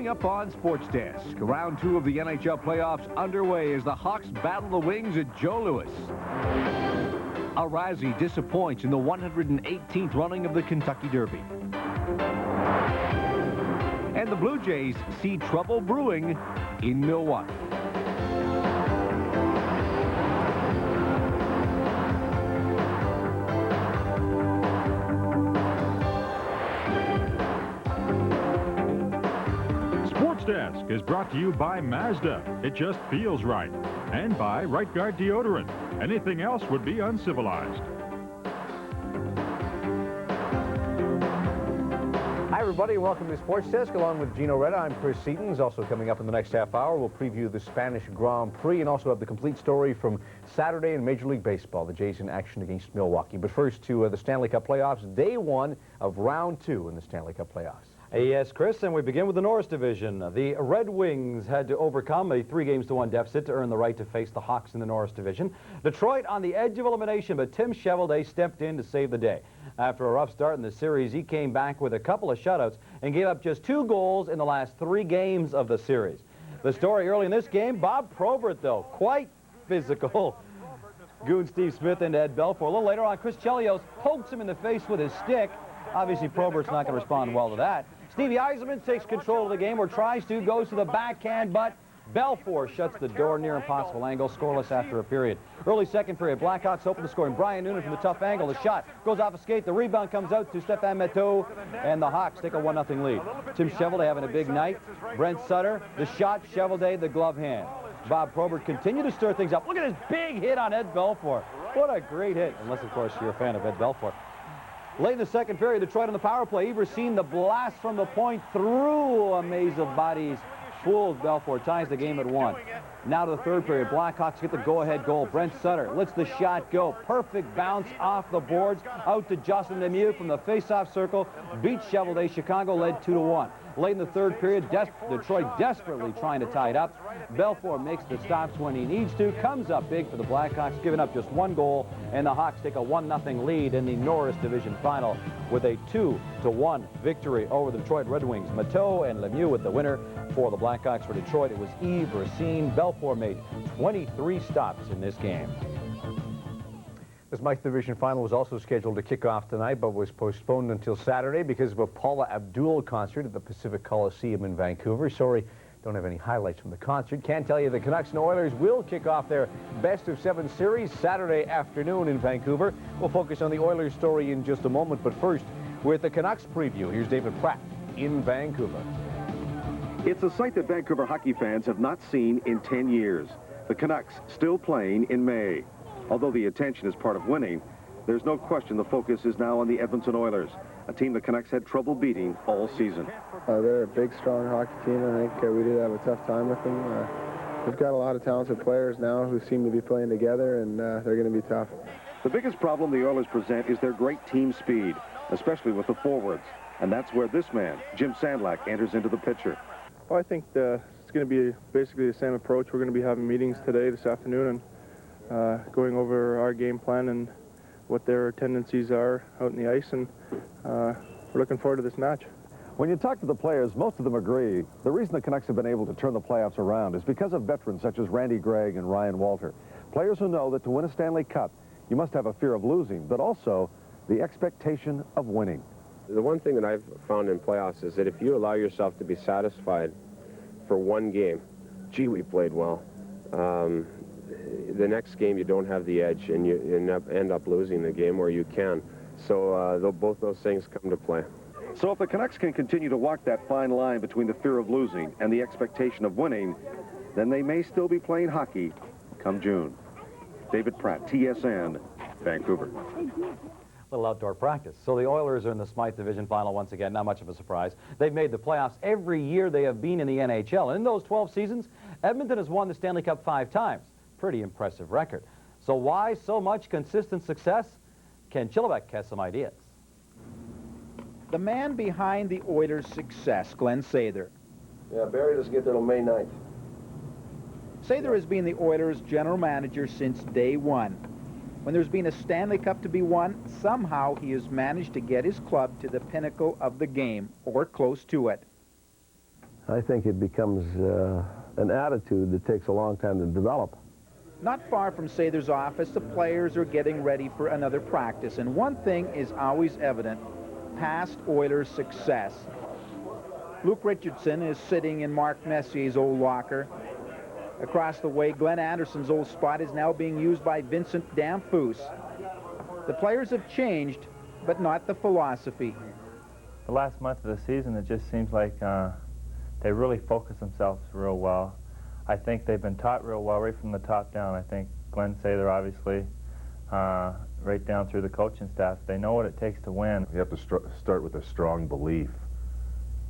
Coming up on Sports Desk, round 2 of the NHL playoffs underway as the Hawks battle the Wings at Joe Louis. Arazi disappoints in the 118th running of the Kentucky Derby. And the Blue Jays see trouble brewing in Milwaukee. Sports Desk is brought to you by Mazda. It just feels right. And by Right Guard Deodorant. Anything else would be uncivilized. Hi, everybody, and welcome to Sports Desk. Along with Gine Reda, I'm Chris Sedens. Also coming up in the next half hour, we'll preview the Spanish Grand Prix and also have the complete story from Saturday in Major League Baseball, the Jays in action against Milwaukee. But first to the Stanley Cup Playoffs, day 1 of round 2 in the Stanley Cup Playoffs. Yes, Chris, and we begin with the Norris division. The Red Wings had to overcome a 3-1 deficit to earn the right to face the Hawks in the Norris division. Detroit on the edge of elimination, but Tim Cheveldae stepped in to save the day. After a rough start in the series, he came back with a couple of shutouts and gave up just 2 goals in the last 3 games of the series. The story early in this game, Bob Probert, though, quite physical. Goon Steve Smythe into Ed Belfour. A little later on, Chris Chelios pokes him in the face with his stick. Obviously, Probert's not going to respond well to that. Stevie Yzerman takes control of the game, or tries to, goes to the backhand, but Belfour shuts the door near impossible angle, scoreless after a period. Early second period, Blackhawks open the scoring. Brian Noonan from the tough angle. The shot goes off a skate. The rebound comes out to Stéphane Méteau, and the Hawks take a 1-0 lead. Tim Cheveldae having a big night. Brent Sutter, the shot. Cheveldae, the glove hand. Bob Probert continued to stir things up. Look at his big hit on Ed Belfour. What a great hit, unless, of course, you're a fan of Ed Belfour. Late in the second period, Detroit on the power play. Everseen, the blast from the point through a maze of bodies. Fools Belfour, ties the game at 1. Now to the third period. Blackhawks get the go-ahead goal. Brent Sutter lets the shot go. Perfect bounce off the boards. Out to Jocelyn Lemieux from the face-off circle. Beats Cheveldae. Chicago led 2-1. Late in the third period, Detroit desperately trying to tie it up. Belfour makes the stops when he needs to. Comes up big for the Blackhawks, giving up just 1 goal. And the Hawks take a 1-0 lead in the Norris Division final with a 2-1 victory over the Detroit Red Wings. Méteau and Lemieux with the winner for the Blackhawks. For Detroit, it was Everseen. Belfour made 23 stops in this game. The Smythe Division final was also scheduled to kick off tonight, but was postponed until Saturday because of a Paula Abdul concert at the Pacific Coliseum in Vancouver. Sorry, don't have any highlights from the concert. Can tell you the Canucks and Oilers will kick off their best-of-7 series Saturday afternoon in Vancouver. We'll focus on the Oilers story in just a moment, but first, with the Canucks preview, here's David Pratt in Vancouver. It's a sight that Vancouver hockey fans have not seen in 10 years. The Canucks still playing in May. Although the attention is part of winning, there's no question the focus is now on the Edmonton Oilers, a team the Canucks had trouble beating all season. They're a big, strong hockey team, and I think we did have a tough time with them. We've got a lot of talented players now who seem to be playing together, and they're going to be tough. The biggest problem the Oilers present is their great team speed, especially with the forwards. And that's where this man, Jim Sandlak, enters into the picture. Well, I think it's going to be basically the same approach. We're going to be having meetings today, this afternoon, and going over our game plan and what their tendencies are out in the ice, and we're looking forward to this match. When you talk to the players, most of them agree the reason the Canucks have been able to turn the playoffs around is because of veterans such as Randy Gregg and Ryan Walter. Players who know that to win a Stanley Cup, you must have a fear of losing, but also the expectation of winning. The one thing that I've found in playoffs is that if you allow yourself to be satisfied for one game, gee, we played well. The next game you don't have the edge and you end up losing the game, or you can. So both those things come to play. So if the Canucks can continue to walk that fine line between the fear of losing and the expectation of winning, then they may still be playing hockey come June. David Pratt, TSN, Vancouver. Little outdoor practice. So the Oilers are in the Smythe Division final once again. Not much of a surprise. They've made the playoffs every year they have been in the NHL. And in those 12 seasons, Edmonton has won the Stanley Cup 5 times. Pretty impressive record. So why so much consistent success? Ken Chillibeck has some ideas. The man behind the Oilers' success, Glenn Sather. Yeah, Barry doesn't get there till May 9th. Sather has been the Oilers' general manager since day one. When there's been a Stanley Cup to be won, somehow he has managed to get his club to the pinnacle of the game, or close to it. I think it becomes an attitude that takes a long time to develop. Not far from Sather's office, the players are getting ready for another practice, and one thing is always evident: past Oilers' success. Luke Richardson is sitting in Mark Messier's old locker. Across the way, Glenn Anderson's old spot is now being used by Vincent Damphousse. The players have changed, but not the philosophy. The last month of the season, it just seems like they really focus themselves real well. I think they've been taught real well right from the top down. I think Glenn Sather, obviously, right down through the coaching staff, they know what it takes to win. You have to start with a strong belief,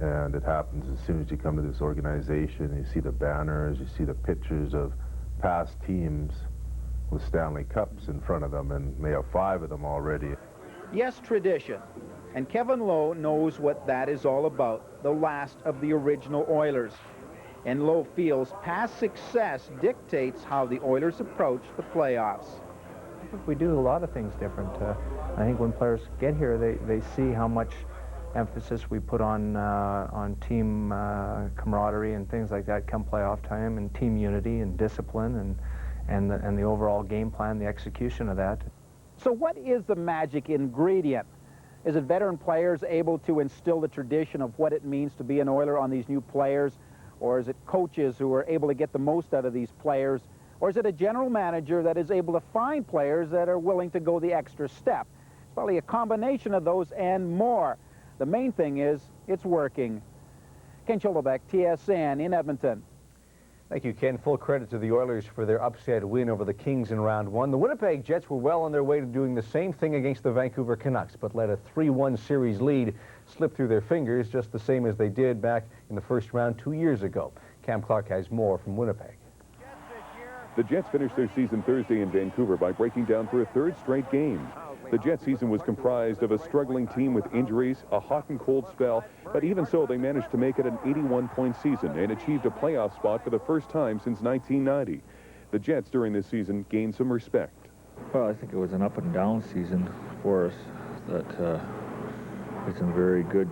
and it happens as soon as you come to this organization. You see the banners, you see the pictures of past teams with Stanley Cups in front of them, and they have 5 of them already. Yes, tradition. And Kevin Lowe knows what that is all about, the last of the original Oilers. And Lowe feels past success dictates how the Oilers approach the playoffs. We do a lot of things different. I think when players get here, they see how much emphasis we put on team camaraderie and things like that come playoff time, and team unity and discipline and the overall game plan, the execution of that. So what is the magic ingredient? Is it veteran players able to instill the tradition of what it means to be an Oiler on these new players? Or is it coaches who are able to get the most out of these players? Or is it a general manager that is able to find players that are willing to go the extra step? It's probably a combination of those and more. The main thing is it's working. Ken Schulterbeck, TSN in Edmonton. Thank you, Ken. Full credit to the Oilers for their upset win over the Kings in round 1. The Winnipeg Jets were well on their way to doing the same thing against the Vancouver Canucks, but let a 3-1 series lead slip through their fingers, just the same as they did back in the first round 2 years ago. Cam Clark has more from Winnipeg. The Jets finished their season Thursday in Vancouver by breaking down for a 3rd straight game. The Jets season was comprised of a struggling team with injuries, a hot and cold spell, but even so, they managed to make it an 81-point season and achieved a playoff spot for the first time since 1990. The Jets during this season gained some respect. Well, I think it was an up and down season for us. That had some very good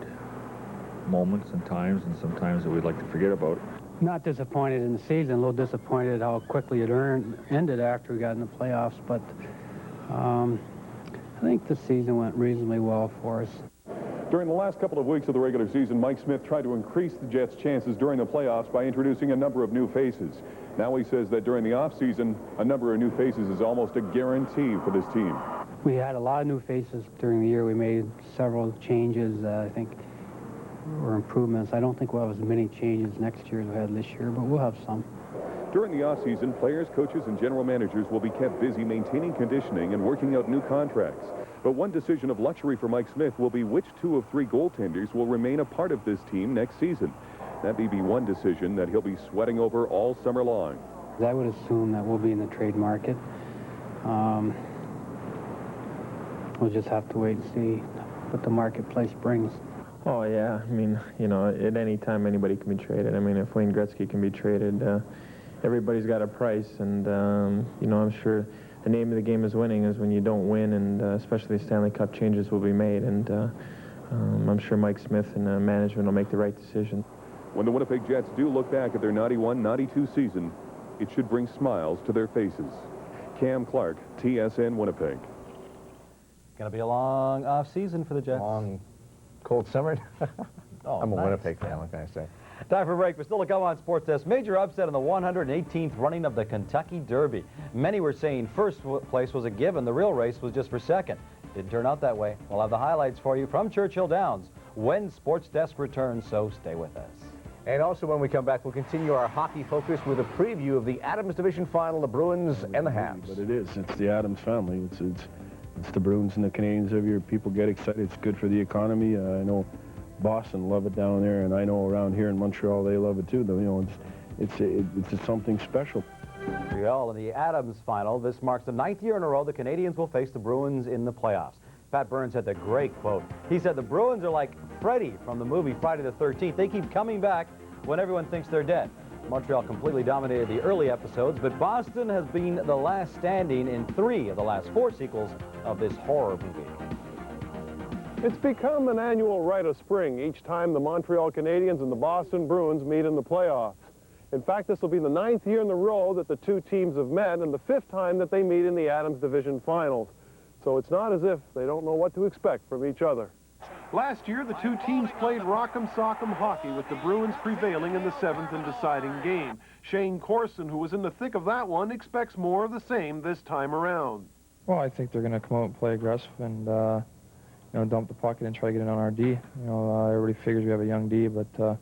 moments and times, and some times that we'd like to forget about. Not disappointed in the season, a little disappointed how quickly it ended after we got in the playoffs, but I think the season went reasonably well for us. During the last couple of weeks of the regular season, Mike Smythe tried to increase the Jets' chances during the playoffs by introducing a number of new faces. Now he says that during the offseason, a number of new faces is almost a guarantee for this team. We had a lot of new faces during the year. We made several changes that I think were improvements. I don't think we'll have as many changes next year as we had this year, but we'll have some. During the offseason, players, coaches, and general managers will be kept busy maintaining conditioning and working out new contracts. But one decision of luxury for Mike Smythe will be which 2 of 3 goaltenders will remain a part of this team next season. That may be one decision that he'll be sweating over all summer long. I would assume that we'll be in the trade market. We'll just have to wait and see what the marketplace brings. Oh, yeah. I mean, you know, at any time anybody can be traded. I mean, if Wayne Gretzky can be traded, everybody's got a price. And, you know, I'm sure the name of the game is winning is when you don't win, and especially the Stanley Cup changes will be made. And I'm sure Mike Smythe and management will make the right decision. When the Winnipeg Jets do look back at their 91-92 season, it should bring smiles to their faces. Cam Clark, TSN Winnipeg. Going to be a long off-season for the Jets. Long, cold summer. Oh, I'm a nice. Winnipeg fan, what can I say? Time for a break, but still to come on Sports Desk. Major upset in the 118th running of the Kentucky Derby. Many were saying first place was a given. The real race was just for second. Didn't turn out that way. We'll have the highlights for you from Churchill Downs when Sports Desk returns, so stay with us. And also when we come back, we'll continue our hockey focus with a preview of the Adams Division Final, the Bruins and the Habs. But it is. It's the Adams family. It's the Bruins and the Canadiens every year. People get excited. It's good for the economy. I know Boston love it down there, and I know around here in Montreal they love it too. Though, you know, it's something special. Montreal in the Adams final. This marks the 9th year in a row the Canadiens will face the Bruins in the playoffs. Pat Burns had the great quote. He said the Bruins are like Freddy from the movie Friday the 13th. They keep coming back when everyone thinks they're dead. Montreal completely dominated the early episodes, but Boston has been the last standing in 3 of the last 4 sequels of this horror movie. It's become an annual rite of spring each time the Montreal Canadiens and the Boston Bruins meet in the playoffs. In fact, this will be the 9th year in a row that the two teams have met and the 5th time that they meet in the Adams Division Finals. So it's not as if they don't know what to expect from each other. Last year, the two teams played rock'em sock'em hockey, with the Bruins prevailing in the 7th and deciding game. Shane Corson, who was in the thick of that one, expects more of the same this time around. Well, I think they're going to come out and play aggressive and, you know, dump the puck and try to get it on our D. You know, everybody figures we have a young D, but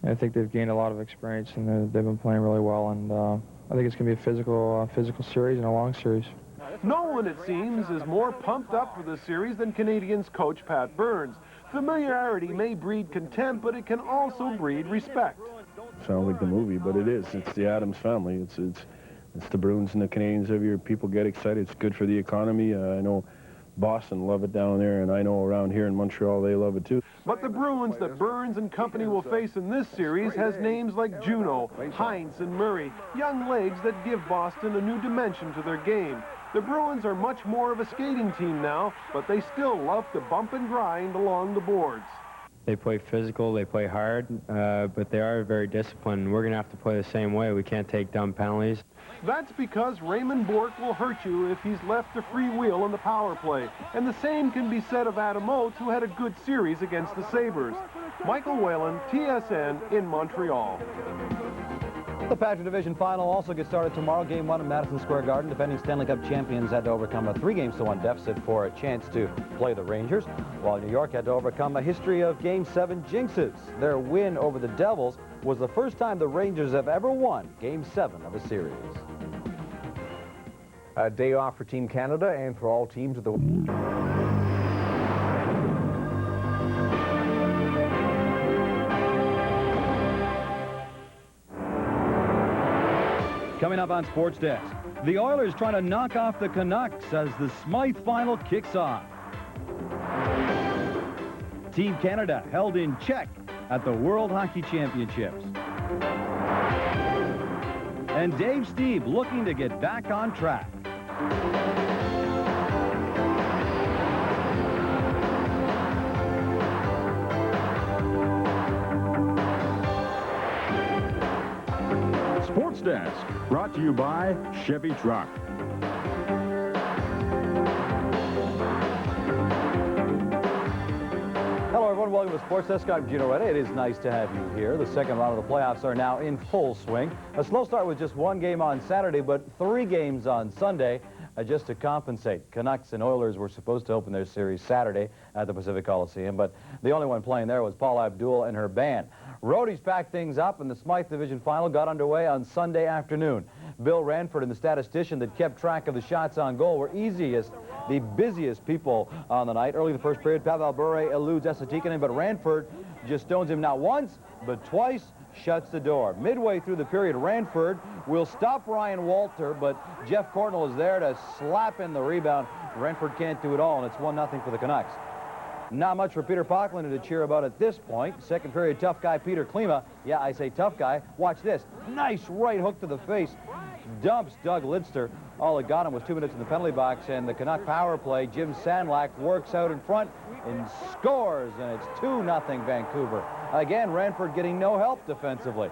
I think they've gained a lot of experience and they've been playing really well. And I think it's going to be a physical series and a long series. No one, it seems, is more pumped up for this series than Canadiens coach Pat Burns. Familiarity may breed contempt, but it can also breed respect. Sounds like the movie, but it is. It's the Adams family. It's the Bruins and the Canadiens every year. People get excited. It's good for the economy. I know Boston love it down there, and I know around here in Montreal they love it too. But the Bruins that Burns and company will face in this series has names like Juno, Heinz, and Murray, young legs that give Boston a new dimension to their game. The Bruins are much more of a skating team now, but they still love to bump and grind along the boards. They play physical, they play hard, but they are very disciplined. We're going to have to play the same way. We can't take dumb penalties. That's because Raymond Bourque will hurt you if he's left to free wheel in the power play. And the same can be said of Adam Oates, who had a good series against the Sabres. Michael Whalen, TSN in Montreal. The Patriot Division Final also gets started tomorrow. Game 1 at Madison Square Garden. Defending Stanley Cup champions had to overcome a 3-1 deficit for a chance to play the Rangers, while New York had to overcome a history of Game 7 jinxes. Their win over the Devils was the first time the Rangers have ever won Game 7 of a series. A day off for Team Canada and for all teams of the... Coming up on Sports Desk, the Oilers trying to knock off the Canucks as the Smythe final kicks off. Team Canada held in check at the World Hockey Championships. And Dave Steve looking to get back on track. Sports Desk, brought to you by Chevy Truck. Hello, everyone. Welcome to Sports Desk. I'm Gine Reda. It is nice to have you here. The second round of the playoffs are now in full swing. A slow start with just one game on Saturday, but 3 games on Sunday. Just to compensate. Canucks and Oilers were supposed to open their series Saturday at the Pacific Coliseum, but the only one playing there was Paula Abdul and her band. Roadies packed things up, and the Smythe Division Final got underway on Sunday afternoon. Bill Ranford and the statistician that kept track of the shots on goal were the busiest people on the night. Early in the first period, Pavel Bure eludes Esatikinen, but Ranford just stones him not once, but twice, shuts the door. Midway through the period, Ranford will stop Ryan Walter, but Jeff Courtnall is there to slap in the rebound. Ranford can't do it all, and it's 1-0 for the Canucks. Not much for Peter Pocklin to cheer about at this point. Second period, tough guy Peter Klima. Yeah, I say tough guy. Watch this. Nice right hook to the face. Dumps Doug Lidster. All that got him was 2 minutes in the penalty box, and the Canuck power play, Jim Sandlak works out in front and scores, and it's 2-0 Vancouver. Again, Ranford getting no help defensively.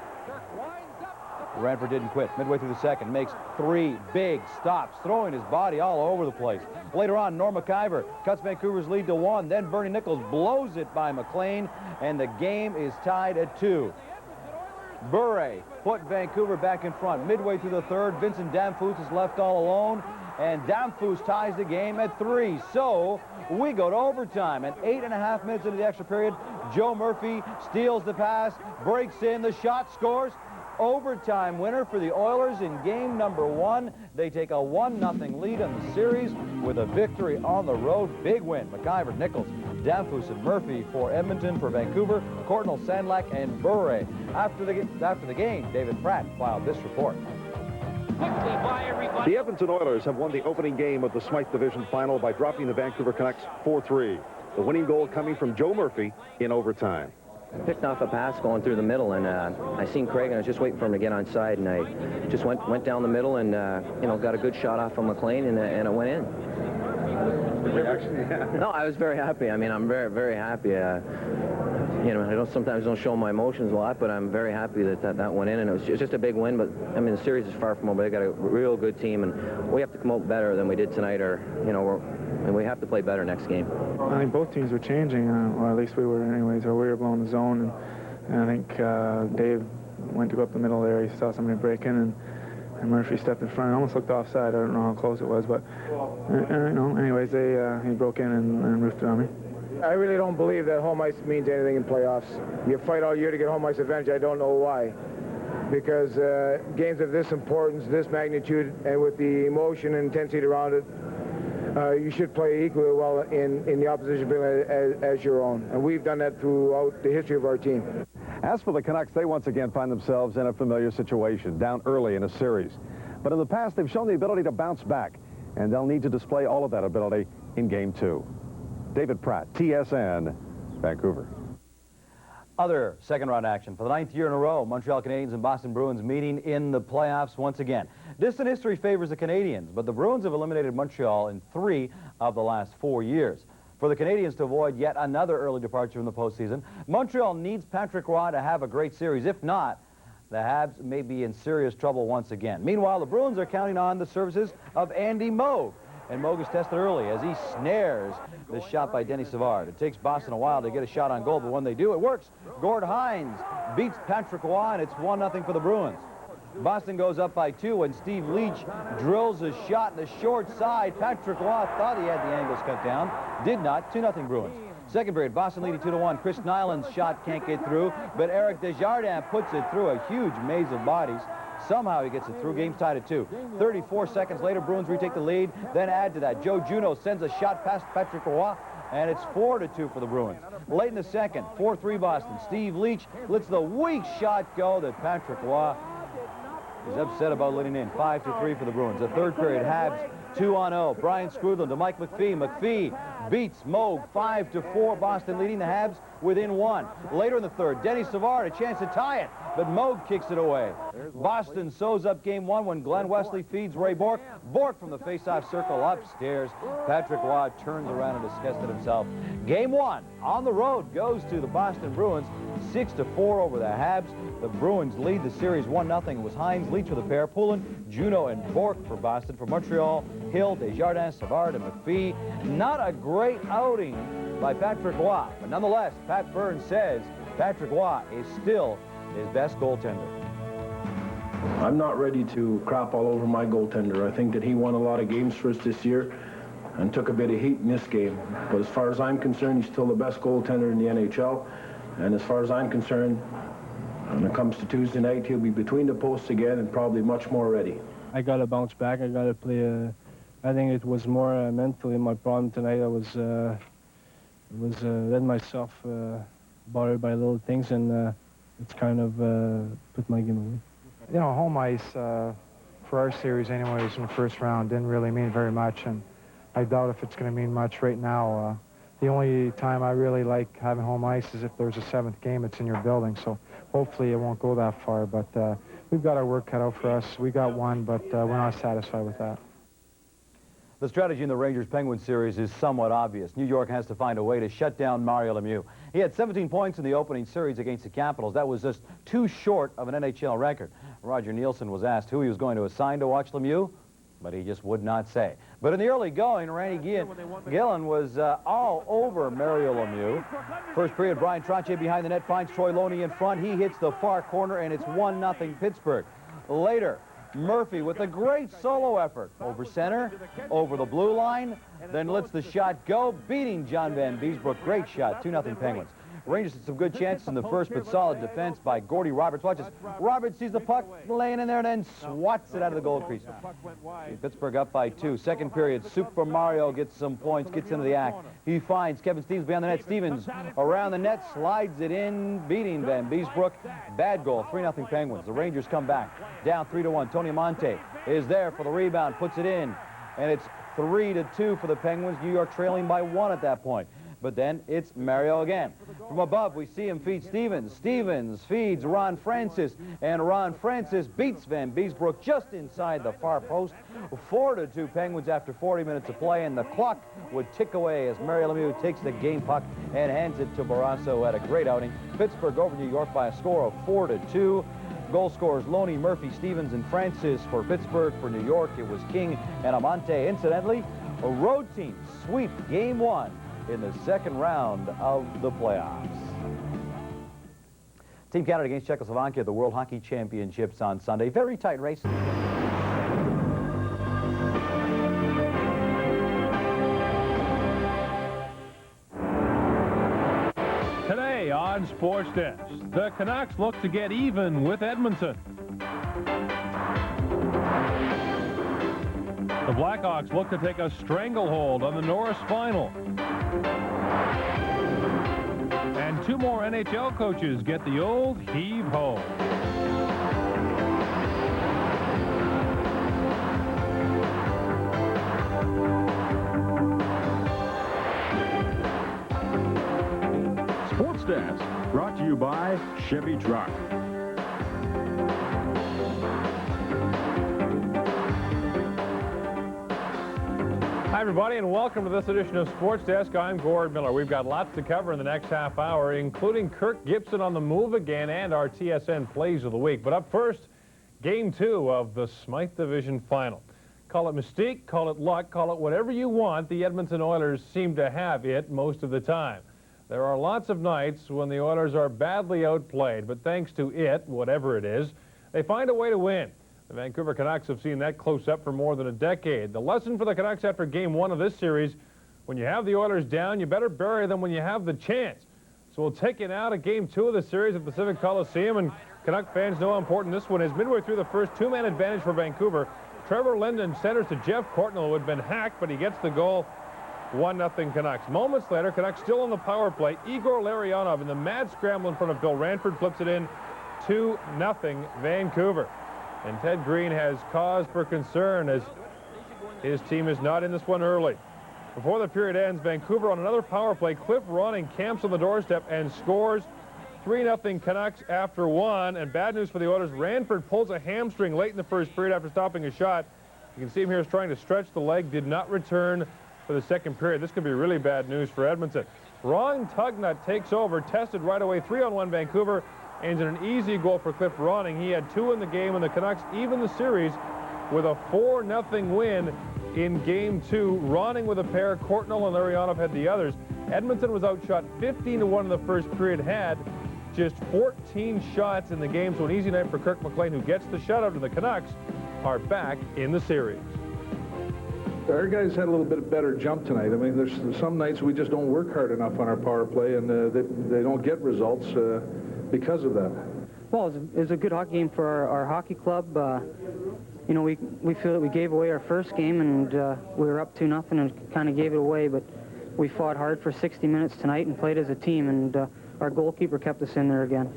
Ranford didn't quit. Midway through the second, makes 3 big stops, throwing his body all over the place. Later on, Norm McIver cuts Vancouver's lead to 1. Then Bernie Nichols blows it by McLean, and the game is tied at 2. Bure put Vancouver back in front. Midway through the third, Vincent Damphousse is left all alone, and Damphousse ties the game at 3. So we go to overtime, and 8.5 minutes into the extra period, Joe Murphy steals the pass, breaks in, the shot, scores. Overtime winner for the Oilers in game number 1. They take a 1-0 lead in the series with a victory on the road. Big win. McIver, Nichols, Damphousse, and Murphy for Edmonton. For Vancouver, Courtnall, Sandlak, and Bure. After the game, David Pratt filed this report. The Edmonton Oilers have won the opening game of the Smythe Division Final by dropping the Vancouver Canucks 4-3. The winning goal coming from Joe Murphy in overtime. I picked off a pass going through the middle, and I seen Craig, and I was just waiting for him to get onside, and I just went down the middle and, got a good shot off from McLean, and it went in. No, I was very happy. I mean, I'm very, very happy. You know, sometimes don't show my emotions a lot, but I'm very happy that went in, and it was just a big win. But I mean, the series is far from over. They got a real good team, and we have to come out better than we did tonight, or you know, and we have to play better next game. I think both teams were changing, or at least we were anyways, or we were blowing the zone, and I think Dave went to go up the middle there. He saw somebody break in, and Murphy stepped in front. It almost looked offside. I don't know how close it was, but you know, anyways, he broke in and roofed it on me. I really don't believe that home ice means anything in playoffs. You fight all year to get home ice advantage. I don't know why. Because games of this importance, this magnitude, and with the emotion and intensity around it, you should play equally well in the opposition as your own. And we've done that throughout the history of our team. As for the Canucks, they once again find themselves in a familiar situation, down early in a series. But in the past, they've shown the ability to bounce back, and they'll need to display all of that ability in Game 2. David Pratt, TSN, Vancouver. Other second-round action. For the 9th year in a row, Montreal Canadiens and Boston Bruins meeting in the playoffs once again. Distant history favors the Canadiens, but the Bruins have eliminated Montreal in 3 of the last 4 years. For the Canadiens to avoid yet another early departure from the postseason, Montreal needs Patrick Roy to have a great series. If not, the Habs may be in serious trouble once again. Meanwhile, the Bruins are counting on the services of Andy Moog. And Moog is tested early as he snares the shot by Denny Savard. It takes Boston a while to get a shot on goal, but when they do, it works. Gord Hines beats Patrick Roy, and it's 1-0 for the Bruins. Boston goes up by 2 when Steve Leach drills a shot in the short side. Patrick Roy thought he had the angles cut down. Did not. 2-0 Bruins. Second period, Boston leading 2-1. Chris Nyland's shot can't get through, but Eric Desjardins puts it through a huge maze of bodies. Somehow he gets it through. Game's tied at 2. 34 seconds later, Bruins retake the lead. Then add to that, Joe Juneau sends a shot past Patrick Roy, and it's 4-2 for the Bruins. Late in the second, 4-3 Boston. Steve Leach lets the weak shot go that Patrick Roy is upset about letting in. 5-3 for the Bruins. The third period, Habs 2-0. Brian Scrudlin to Mike McPhee. McPhee beats Moog 5-4. Boston leading the Habs within 1. Later in the third, Denny Savard a chance to tie it, but Moog kicks it away. Boston sews up Game 1 when Glenn Wesley feeds Ray Bourque. Bourque from the face-off circle upstairs. Patrick Roy turns around and disgusted himself. Game 1 on the road goes to the Boston Bruins. 6-4 over the Habs. The Bruins lead the series 1-0. It was Hines, Leach for the pair, Poulin, Juneau, and Bourque for Boston. For Montreal, Hill, Desjardins, Savard, and McPhee. Not a great outing by Patrick Roy, but nonetheless, Pat Burns says Patrick Roy is still his best goaltender. I'm not ready to crap all over my goaltender. I think that he won a lot of games for us this year and took a bit of heat in this game. But as far as I'm concerned, he's still the best goaltender in the NHL. And as far as I'm concerned, when it comes to Tuesday night, he'll be between the posts again and probably much more ready. I got to bounce back. I got to play. I think it was more mentally my problem tonight. I was letting myself bothered by little things, and it's kind of put my game away. You know, home ice for our series anyways in the first round didn't really mean very much, and I doubt if it's going to mean much right now. The only time I really like having home ice is if there's a 7th game that's in your building, so hopefully it won't go that far, but we've got our work cut out for us. We got one, but we're not satisfied with that. The strategy in the Rangers-Penguins series is somewhat obvious. New York has to find a way to shut down Mario Lemieux. He had 17 points in the opening series against the Capitals. That was just 2 short of an NHL record. Roger Nielsen was asked who he was going to assign to watch Lemieux, but he just would not say. But in the early going, Randy Gillen was all over Mario Lemieux. First period, Brian Trottier behind the net finds Troy Loney in front. He hits the far corner, and it's 1-0 Pittsburgh. Later, Murphy with a great solo effort over center, over the blue line, then lets the shot go, beating John Van Beesbrook. Great shot, 2-0 Penguins. Rangers had some good chances in the first, but solid defense by Gordy Roberts. Watch this. Roberts sees the puck laying in there and then swats it out of the goal crease. Pittsburgh up by 2. Second period, Super Mario gets some points, gets into the act. He finds Kevin Stevens behind the net. Stevens around the net, slides it in, beating Van Beesbrook. Bad goal, 3-0 Penguins. The Rangers come back, down 3-1. Tony Monte is there for the rebound, puts it in, and it's 3-2 for the Penguins. New York trailing by 1 at that point. but then it's Mario again. From above, we see him feed Stevens. Stevens feeds Ron Francis, and Ron Francis beats Van Beesbrook just inside the far post. 4-2 Penguins after 40 minutes of play, and the clock would tick away as Mario Lemieux takes the game puck and hands it to Barrasso, who had a great outing. Pittsburgh over New York by a score of 4-2. Goal scorers Loney, Murphy, Stevens, and Francis for Pittsburgh. For New York, it was King and Amante. Incidentally, a road team sweep Game 1 in the second round of the playoffs. Team Canada against Czechoslovakia at the World Hockey Championships on Sunday. Very tight race. Today on Sports Desk, the Canucks look to get even with Edmonton. The Blackhawks look to take a stranglehold on the Norris final. And 2 more NHL coaches get the old heave-ho. Sports Desk, brought to you by Chevy Truck. Hi, everybody, and welcome to this edition of Sports Desk. I'm Gord Miller. We've got lots to cover in the next half hour, including Kirk Gibson on the move again and our TSN Plays of the Week. But up first, Game 2 of the Smythe Division Final. Call it mystique, call it luck, call it whatever you want. The Edmonton Oilers seem to have it most of the time. There are lots of nights when the Oilers are badly outplayed, but thanks to it, whatever it is, they find a way to win. The Vancouver Canucks have seen that close up for more than a decade. The lesson for the Canucks after Game 1 of this series, when you have the Oilers down, you better bury them when you have the chance. So we'll take you now to Game 2 of the series at Pacific Coliseum, and Canuck fans know how important this one is. Midway through the first, 2-man advantage for Vancouver. Trevor Linden centers to Jeff Courtnall, who had been hacked, but he gets the goal. 1-0 Canucks. Moments later, Canucks still on the power play. Igor Larionov in the mad scramble in front of Bill Ranford flips it in. 2-0 Vancouver. And Ted Green has cause for concern as his team is not in this one early. Before the period ends, Vancouver on another power play. Cliff Ronning camps on the doorstep and scores. 3-0 Canucks after 1. And bad news for the Oilers. Ranford pulls a hamstring late in the first period after stopping a shot. You can see him here is trying to stretch the leg. Did not return for the second period. This could be really bad news for Edmonton. Ron Tugnut takes over, tested right away. 3-on-1 Vancouver. And an easy goal for Cliff Ronning. He had 2 in the game, and the Canucks even the series with a 4-0 win in Game 2. Ronning with a pair, Courtnall and Larionov had the others. Edmonton was outshot 15-1 in the first period, had just 14 shots in the game, so an easy night for Kirk McLean, who gets the shutout, and the Canucks are back in the series. Our guys had a little bit better jump tonight. I mean, there's some nights we just don't work hard enough on our power play, and they don't get results because of that. Well, it was a good hockey game for our hockey club. You know, we feel that we gave away our first game, and we were up 2-0 and kind of gave it away, but we fought hard for 60 minutes tonight and played as a team, and our goalkeeper kept us in there again.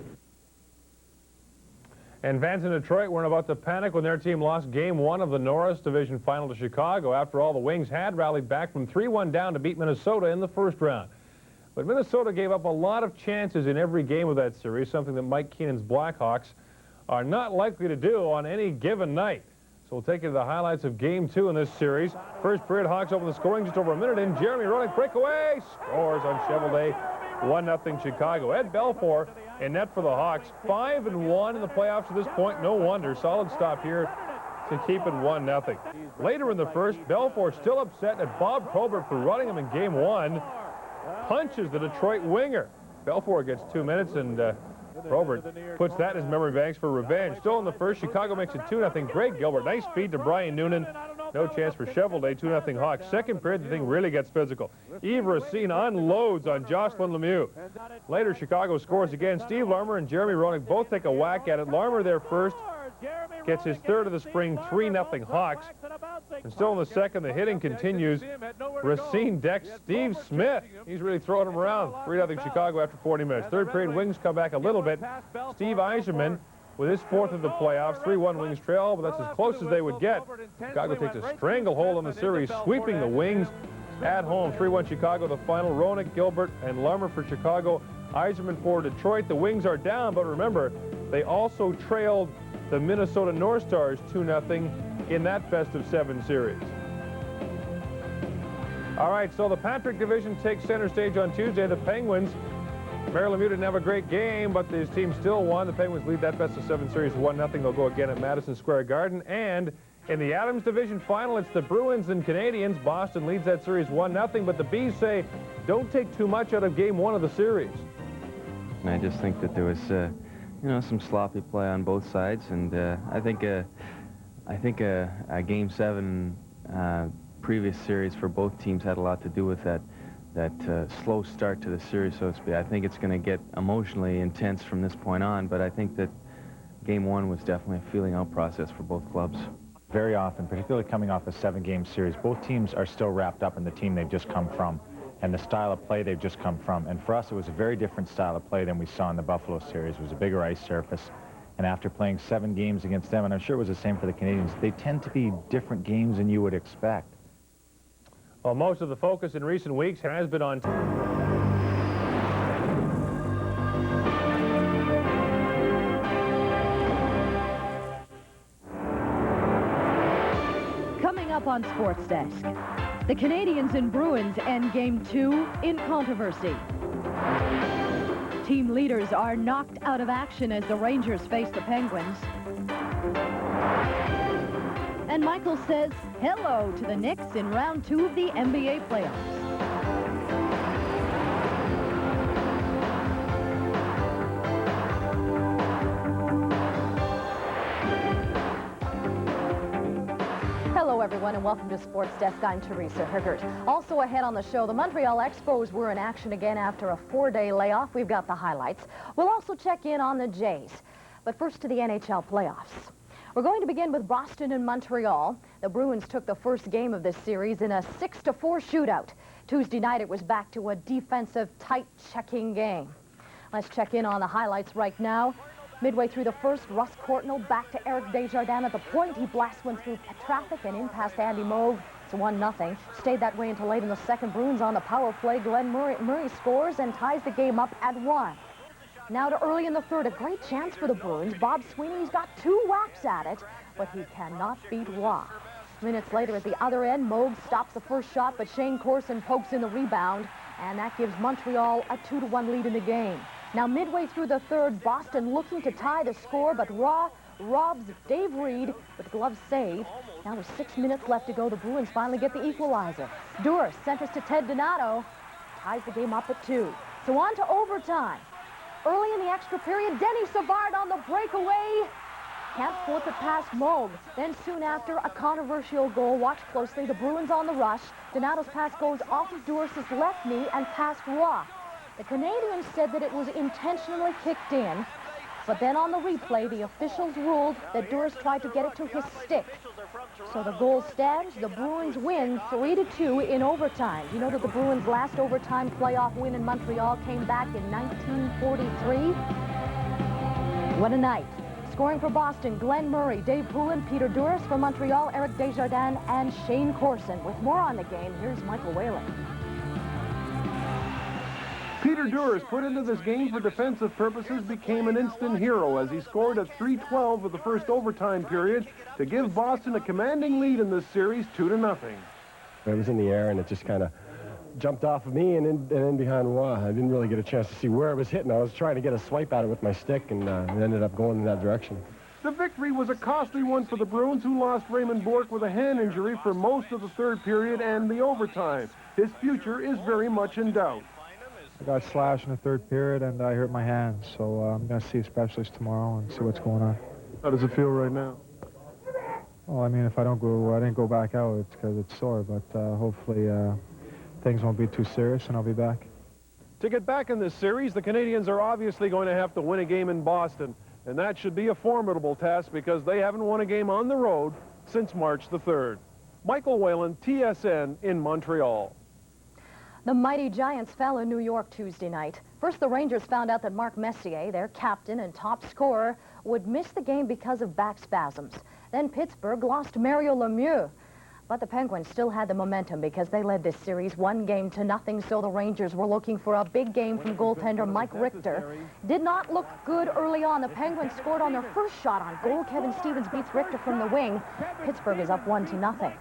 And fans in Detroit weren't about to panic when their team lost Game 1 of the Norris Division Final to Chicago. After all, the Wings had rallied back from 3-1 down to beat Minnesota in the first round. But Minnesota gave up a lot of chances in every game of that series, something that Mike Keenan's Blackhawks are not likely to do on any given night. So we'll take you to the highlights of Game 2 in this series. First period, Hawks open the scoring just over a minute in. Jeremy Roenick breakaway, scores on Cheveldae, 1-0 Chicago. Ed Belfour in net for the Hawks, 5-1 in the playoffs to this point. No wonder, solid stop here to keep it 1-0. Later in the first, Belfour still upset at Bob Probert for running him in Game 1. Punches the Detroit winger. Belfour gets 2 minutes, and Probert puts that in his memory banks for revenge. Still in the first, Chicago makes it 2-0. Greg Gilbert, nice feed to Brian Noonan. No chance for Cheveldae, 2-0 Hawks. Second period, the thing really gets physical. Yves Racine unloads on Jocelyn Lemieux. Later, Chicago scores again. Steve Larmer and Jeremy Roenick both take a whack at it. Larmer there first. Gets his third of the spring, 3-0 Hawks. And still in the second, the hitting continues. Racine decks Steve Smythe. He's really throwing him around. 3-0 Chicago after 40 minutes. Third period, Wings come back a little bit. Steve Eiserman with his 4th of the playoffs. 3-1 Wings trail, but that's as close as they would get. Chicago takes a stranglehold on the series, sweeping the Wings at home. 3-1 Chicago, the final. Roenick, Gilbert, and Larmer for Chicago. Yzerman for Detroit. The Wings are down, but remember, they also trailed the Minnesota North Stars 2-0 in that best-of-7 series. All right, so the Patrick division takes center stage on Tuesday. The Penguins, Lemieux didn't have a great game, but his team still won. The Penguins lead that best-of-7 series 1-0. They'll go again at Madison Square Garden. And in the Adams division final, it's the Bruins and Canadiens. Boston leads that series 1-0, but the Bees say don't take too much out of game 1 of the series. And I just think that there was, you know, some sloppy play on both sides, and I think a Game 7 previous series for both teams had a lot to do with that slow start to the series, so to speak. I think it's going to get emotionally intense from this point on, but I think that Game 1 was definitely a feeling-out process for both clubs. Very often, particularly coming off a 7-game series, both teams are still wrapped up in the team they've just come from and the style of play they've just come from. And for us, it was a very different style of play than we saw in the Buffalo series. It was a bigger ice surface. And after playing 7 games against them, and I'm sure it was the same for the Canadiens, they tend to be different games than you would expect. Well, most of the focus in recent weeks has been on... Coming up on Sports Desk, the Canadiens and Bruins end Game 2 in controversy. Team leaders are knocked out of action as the Rangers face the Penguins. And Michael says hello to the Knicks in round 2 of the NBA playoffs. Hello, everyone, and welcome to Sports Desk. I'm Teresa Hergert. Also ahead on the show, the Montreal Expos were in action again after a 4-day layoff. We've got the highlights. We'll also check in on the Jays. But first to the NHL playoffs. We're going to begin with Boston and Montreal. The Bruins took the first game of this series in a 6-4 shootout. Tuesday night, it was back to a defensive, tight checking game. Let's check in on the highlights right now. Midway through the first, Russ Courtnall back to Eric Desjardins at the point. He blasts one through traffic and in past Andy Moog. It's 1-0. Stayed that way until late in the second. Bruins on the power play. Glenn Murray scores and ties the game up at 1. Now to early in the third, a great chance for the Bruins. Bob Sweeney's got 2 whacks at it, but he cannot beat Roy. Minutes later at the other end, Moog stops the first shot, but Shane Corson pokes in the rebound, and that gives Montreal a 2-1 lead in the game. Now midway through the third, Boston looking to tie the score, but Roy robs Dave Reed with glove save. Now with 6 minutes left to go, the Bruins finally get the equalizer. Duras centers to Ted Donato, ties the game up at 2. So on to overtime. Early in the extra period, Denny Savard on the breakaway. Can't flip it past Moog. Then soon after, a controversial goal. Watch closely. The Bruins on the rush. Donato's pass goes off of Duras' left knee and past Roy. The Canadiens said that it was intentionally kicked in. But then on the replay, the officials ruled that Duras tried to get it to his stick. So the goal stands. The Bruins win 3-2 in overtime. You know that the Bruins' last overtime playoff win in Montreal came back in 1943? What a night. Scoring for Boston, Glenn Murray, Dave Poulin, Peter Duras. For Montreal, Eric Desjardins and Shane Corson. With more on the game, here's Michael Whalen. Peter Duras, put into this game for defensive purposes, became an instant hero as he scored at 3:12 of the first overtime period to give Boston a commanding lead in this series, 2-0. I was in the air, and it just kind of jumped off of me and in behind Roy. I didn't really get a chance to see where it was hitting. I was trying to get a swipe at it with my stick, and it ended up going in that direction. The victory was a costly one for the Bruins, who lost Raymond Bourque with a hand injury for most of the third period and the overtime. His future is very much in doubt. I got slashed in the third period, and I hurt my hand, so I'm going to see a specialist tomorrow and see what's going on. How does it feel right now? Well, I mean, if I didn't go back out, it's because it's sore, but hopefully things won't be too serious, and I'll be back. To get back in this series, the Canadiens are obviously going to have to win a game in Boston, and that should be a formidable task because they haven't won a game on the road since March the 3rd. Michael Whalen, TSN in Montreal. The mighty Giants fell in New York Tuesday night. First, the Rangers found out that Mark Messier, their captain and top scorer, would miss the game because of back spasms. Then Pittsburgh lost Mario Lemieux. But the Penguins still had the momentum because they led this series 1-0. So the Rangers were looking for a big game from goaltender Mike Richter. Did not look good early on. The Penguins scored on their first shot on goal. Kevin Stevens beats Richter from the wing. Pittsburgh is up 1-0.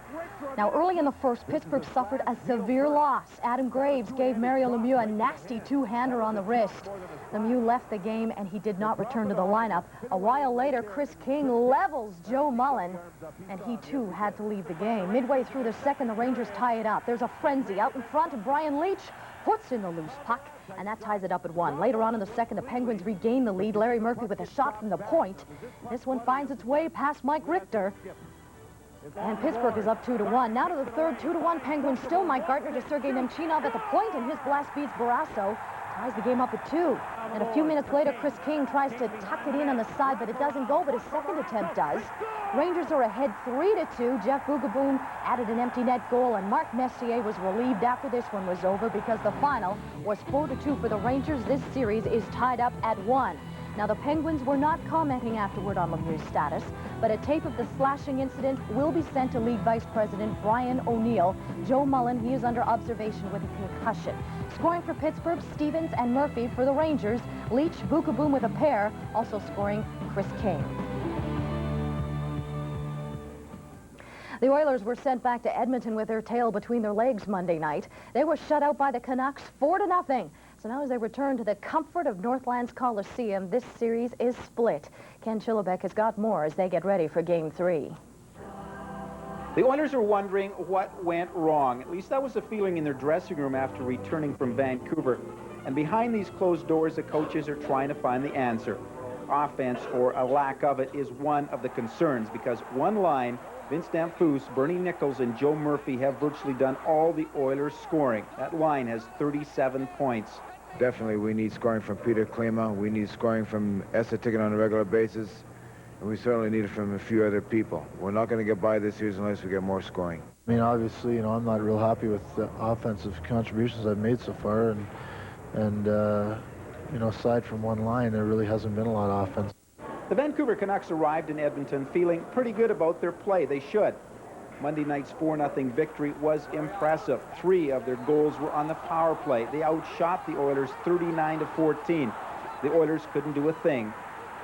Now, early in the first, Pittsburgh suffered a severe loss. Adam Graves gave Mario Lemieux a nasty two-hander on the wrist. Lemieux left the game, and he did not return to the lineup. A while later, Chris King levels Joe Mullen, and he, too, had to leave the game. Midway through the second, the Rangers tie it up. There's a frenzy out in front, and Brian Leach puts in the loose puck, and that ties it up at 1. Later on in the second, the Penguins regain the lead. Larry Murphy with a shot from the point. This one finds its way past Mike Richter. And Pittsburgh is up 2-1. Now to the third, 2-1 Penguins still. Mike Gartner to Sergei Nemchinov at the point, and his blast beats Barrasso. Ties the game up at 2. And a few minutes later, Chris King tries to tuck it in on the side, but it doesn't go, but his second attempt does. Rangers are ahead 3-2. Jeff Bougaboom added an empty net goal, and Mark Messier was relieved after this one was over because the final was 4-2 for the Rangers. This series is tied up at 1. Now, the Penguins were not commenting afterward on Lemieux's status, but a tape of the slashing incident will be sent to League Vice President Brian O'Neill. Joe Mullen, he is under observation with a concussion. Scoring for Pittsburgh, Stevens and Murphy. For the Rangers, Leach, Bougaboom with a pair. Also scoring, Chris King. The Oilers were sent back to Edmonton with their tail between their legs Monday night. They were shut out by the Canucks 4-0. So now as they return to the comfort of Northlands Coliseum, this series is split. Ken Chillibeck has got more as they get ready for Game 3. The Oilers are wondering what went wrong. At least that was the feeling in their dressing room after returning from Vancouver. And behind these closed doors, the coaches are trying to find the answer. Offense, or a lack of it, is one of the concerns because one line, Vince Damphousse, Bernie Nichols, and Joe Murphy have virtually done all the Oilers' scoring. That line has 37 points. Definitely, we need scoring from Peter Klima. We need scoring from Esa Ticket on a regular basis. And we certainly need it from a few other people. We're not going to get by this series unless we get more scoring. I mean, obviously, I'm not real happy with the offensive contributions I've made so far. And aside from one line, there really hasn't been a lot of offense. The Vancouver Canucks arrived in Edmonton feeling pretty good about their play. They should. Monday night's 4-0 victory was impressive. 3 of their goals were on the power play. They outshot the Oilers 39-14. The Oilers couldn't do a thing.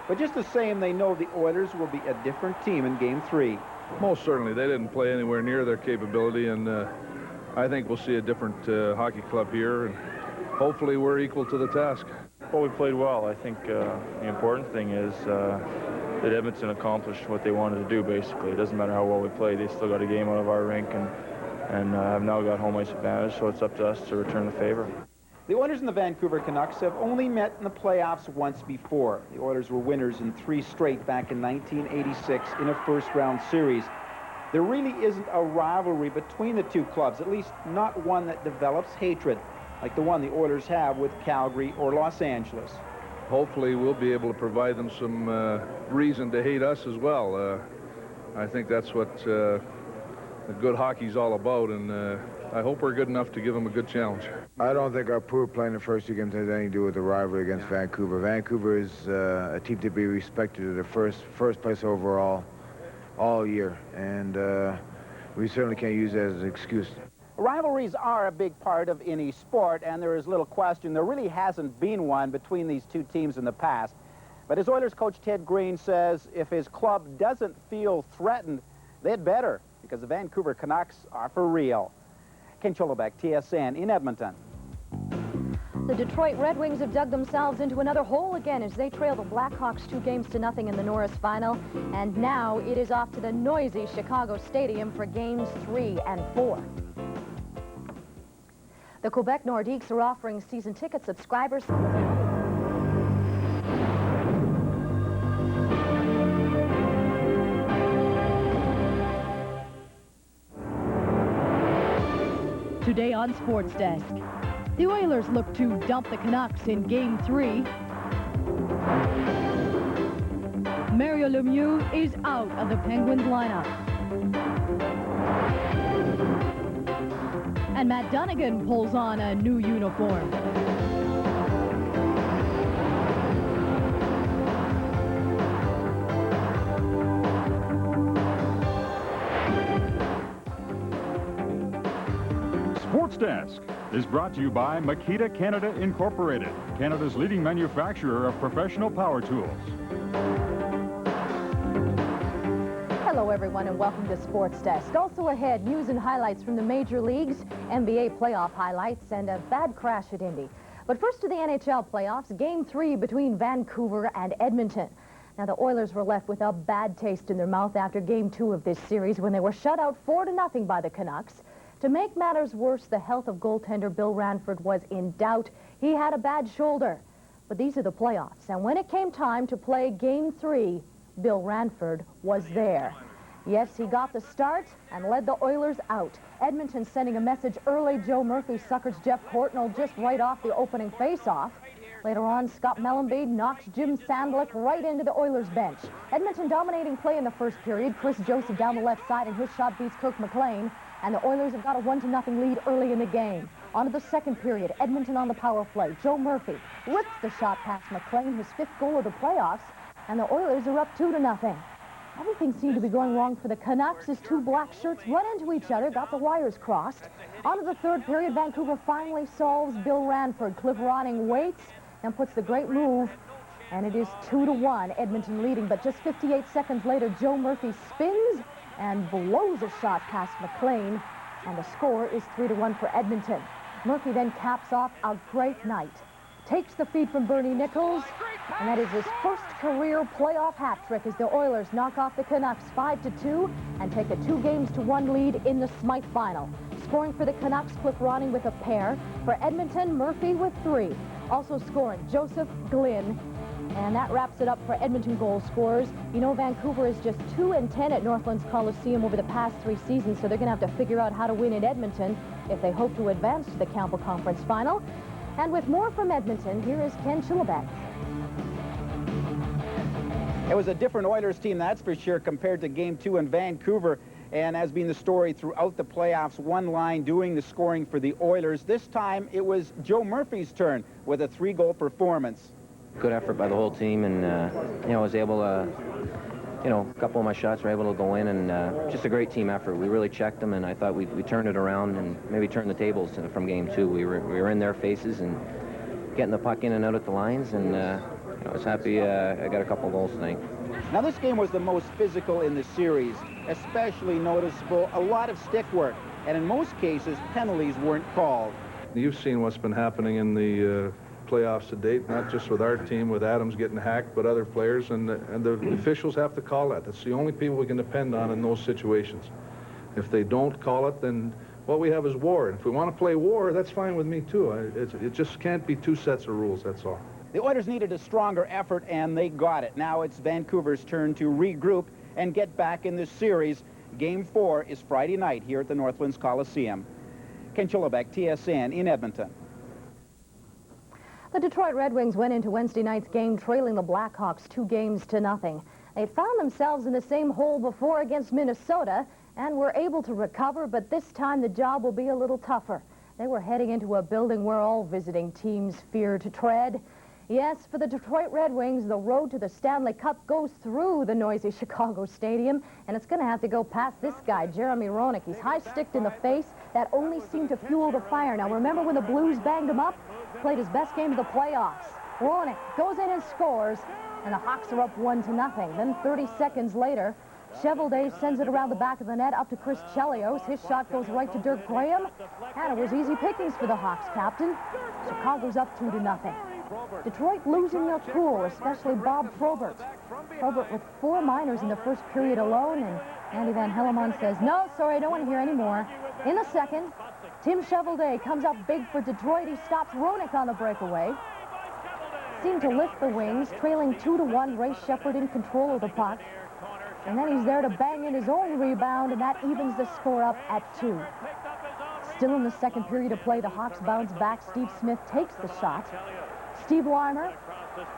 But just the same, they know the Oilers will be a different team in Game 3. Most certainly. They didn't play anywhere near their capability, and I think we'll see a different hockey club here, and hopefully we're equal to the task. Well, we played well. I think the important thing is that Edmonton accomplished what they wanted to do, basically. It doesn't matter how well we played. They still got a game out of our rink and have now got home ice advantage, so it's up to us to return the favor. The Oilers and the Vancouver Canucks have only met in the playoffs once before. The Oilers were winners in 3 straight back in 1986 in a first-round series. There really isn't a rivalry between the two clubs, at least not one that develops hatred, like the one the Oilers have with Calgary or Los Angeles. Hopefully we'll be able to provide them some reason to hate us as well. I think that's what the good hockey's all about, and I hope we're good enough to give them a good challenge. I don't think our poor play in the first 2 games has anything to do with the rivalry against Vancouver. Vancouver is a team to be respected at the first place overall all year, and we certainly can't use that as an excuse. Rivalries are a big part of any sport, and there is little question there really hasn't been one between these two teams in the past. But as Oilers coach Ted Green says, if his club doesn't feel threatened, they'd better, because the Vancouver Canucks are for real. Ken Chillibeck, TSN in Edmonton. The Detroit Red Wings have dug themselves into another hole again as they trail the Blackhawks 2-0 in the Norris final. And now it is off to the noisy Chicago Stadium for Games 3 and 4. The Quebec Nordiques are offering season ticket subscribers Today on Sports Desk, the Oilers look to dump the Canucks in Game 3. Mario Lemieux is out of the Penguins lineup. And Matt Dunnigan pulls on a new uniform. Sports Desk is brought to you by Makita Canada Incorporated, Canada's leading manufacturer of professional power tools. Hello, everyone, and welcome to Sports Desk. Also ahead, news and highlights from the major leagues, NBA playoff highlights, and a bad crash at Indy. But first to the NHL playoffs, Game 3 between Vancouver and Edmonton. Now, the Oilers were left with a bad taste in their mouth after Game 2 of this series when they were shut out 4-0 by the Canucks. To make matters worse, the health of goaltender Bill Ranford was in doubt. He had a bad shoulder. But these are the playoffs, and when it came time to play Game 3, Bill Ranford was there. Yes, he got the start and led the Oilers out. Edmonton sending a message early. Joe Murphy suckers Jeff Courtnall just right off the opening face-off. Later on, Scott Mellenby knocks Jim Sandlick right into the Oilers bench. Edmonton dominating play in the first period. Chris Joseph down the left side, and his shot beats Kirk McLean. And the Oilers have got a 1-0 lead early in the game. On to the second period, Edmonton on the power play. Joe Murphy rips the shot past McLean, his 5th goal of the playoffs, and the Oilers are up 2-0. Everything seemed to be going wrong for the Canucks as two black shirts run into each other, got the wires crossed. On to the third period, Vancouver finally solves Bill Ranford. Cliff Ronning waits and puts the great move, and it is 2-1, Edmonton leading. But just 58 seconds later, Joe Murphy spins and blows a shot past McLean, and the score is 3-1 for Edmonton. Murphy then caps off a great night. Takes the feed from Bernie Nichols, and that is his first career playoff hat trick as the Oilers knock off the Canucks 5-2 and take a 2-1 lead in the Smythe final. Scoring for the Canucks, Cliff Ronning with a pair. For Edmonton, Murphy with 3. Also scoring, Joseph Glynn. And that wraps it up for Edmonton goal scorers. You know, Vancouver is just 2-10 at Northlands Coliseum over the past 3 seasons, so they're going to have to figure out how to win in Edmonton if they hope to advance to the Campbell Conference Final. And with more from Edmonton, here is Ken Chillibeck. It was a different Oilers team, that's for sure, compared to Game 2 in Vancouver. And has been the story throughout the playoffs, one line doing the scoring for the Oilers. This time, it was Joe Murphy's turn with a 3-goal performance. Good effort by the whole team, and, I was able to, a couple of my shots were able to go in, and just a great team effort. We really checked them, and I thought we turned it around and maybe turned the tables from Game 2. We were in their faces and getting the puck in and out at the lines, and I was happy I got a couple of goals tonight. Now, this game was the most physical in the series, especially noticeable a lot of stick work, and in most cases, penalties weren't called. You've seen what's been happening in the playoffs to date, not just with our team, with Adams getting hacked, but other players, and the officials have to call that. That's the only people we can depend on in those situations. If they don't call it, then what we have is war. And if we want to play war, that's fine with me, too. It just can't be 2 sets of rules, that's all. The Oilers needed a stronger effort, and they got it. Now it's Vancouver's turn to regroup and get back in this series. Game 4 is Friday night here at the Northlands Coliseum. Ken Chillibeck, TSN in Edmonton. The Detroit Red Wings went into Wednesday night's game trailing the Blackhawks 2-0. They found themselves in the same hole before against Minnesota and were able to recover, but this time the job will be a little tougher. They were heading into a building where all visiting teams fear to tread. Yes, for the Detroit Red Wings, the road to the Stanley Cup goes through the noisy Chicago Stadium, and it's going to have to go past this guy, Jeremy Roenick. He's high-sticked in the face. That only seemed to fuel the fire. Now, remember when the Blues banged him up? Played his best game of the playoffs. Roenick goes in and scores, and the Hawks are up 1-0. Then 30 seconds later, Chevalier sends it around the back of the net up to Chris Chelios. His shot goes right to Dirk Graham, and it was easy pickings for the Hawks captain. Chicago's up 2-0. Detroit losing their cool, especially Bob Probert. Probert with 4 minors in the first period alone, and Andy Van Hellemond says, no, sorry, I don't want to hear any more. In the second, Tim Chevalier comes up big for Detroit. He stops Roenick on the breakaway. Seemed to lift the Wings, trailing 2-1. Ray Shepard in control of the puck. And then he's there to bang in his own rebound, and that evens the score up at 2. Still in the second period of play, the Hawks bounce back. Steve Smythe takes the shot. Steve Larmer,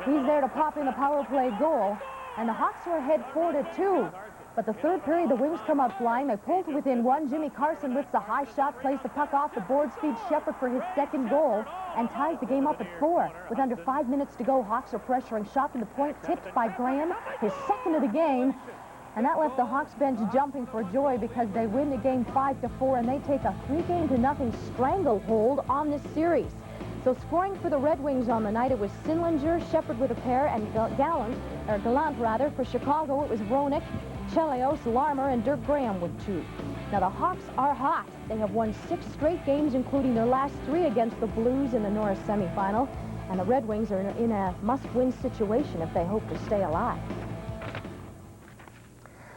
he's there to pop in a power play goal, and the Hawks are ahead 4-2. But the third period, the Wings come out flying. They pull to within 1. Jimmy Carson lifts a high shot, plays the puck off the boards, feeds Shepard for his second goal, and ties the game up at 4. With under 5 minutes to go, Hawks are pressuring. Shot from the point, tipped by Graham, his second of the game. And that left the Hawks bench jumping for joy because they win the game 5-4, and they take a 3-0 stranglehold on this series. So scoring for the Red Wings on the night, it was Sinlinger, Shepard with a pair, and Gallant for Chicago. It was Roenick, Chelios, Larmer, and Dirk Graham with 2. Now the Hawks are hot. They have won 6 straight games, including their last 3 against the Blues in the Norris semifinal. And the Red Wings are in a must-win situation if they hope to stay alive.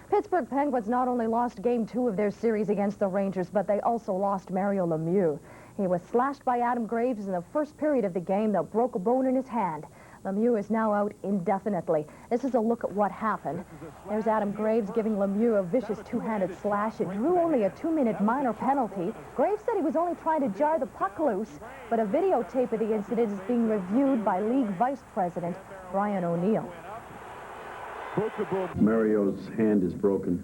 Pittsburgh Penguins not only lost Game 2 of their series against the Rangers, but they also lost Mario Lemieux. He was slashed by Adam Graves in the first period of the game that broke a bone in his hand. Lemieux is now out indefinitely. This is a look at what happened. There's Adam Graves giving Lemieux a vicious 2-handed slash. It drew only a 2-minute minor penalty. Graves said he was only trying to jar the puck loose, but a videotape of the incident is being reviewed by League Vice President Brian O'Neill. Mario's hand is broken,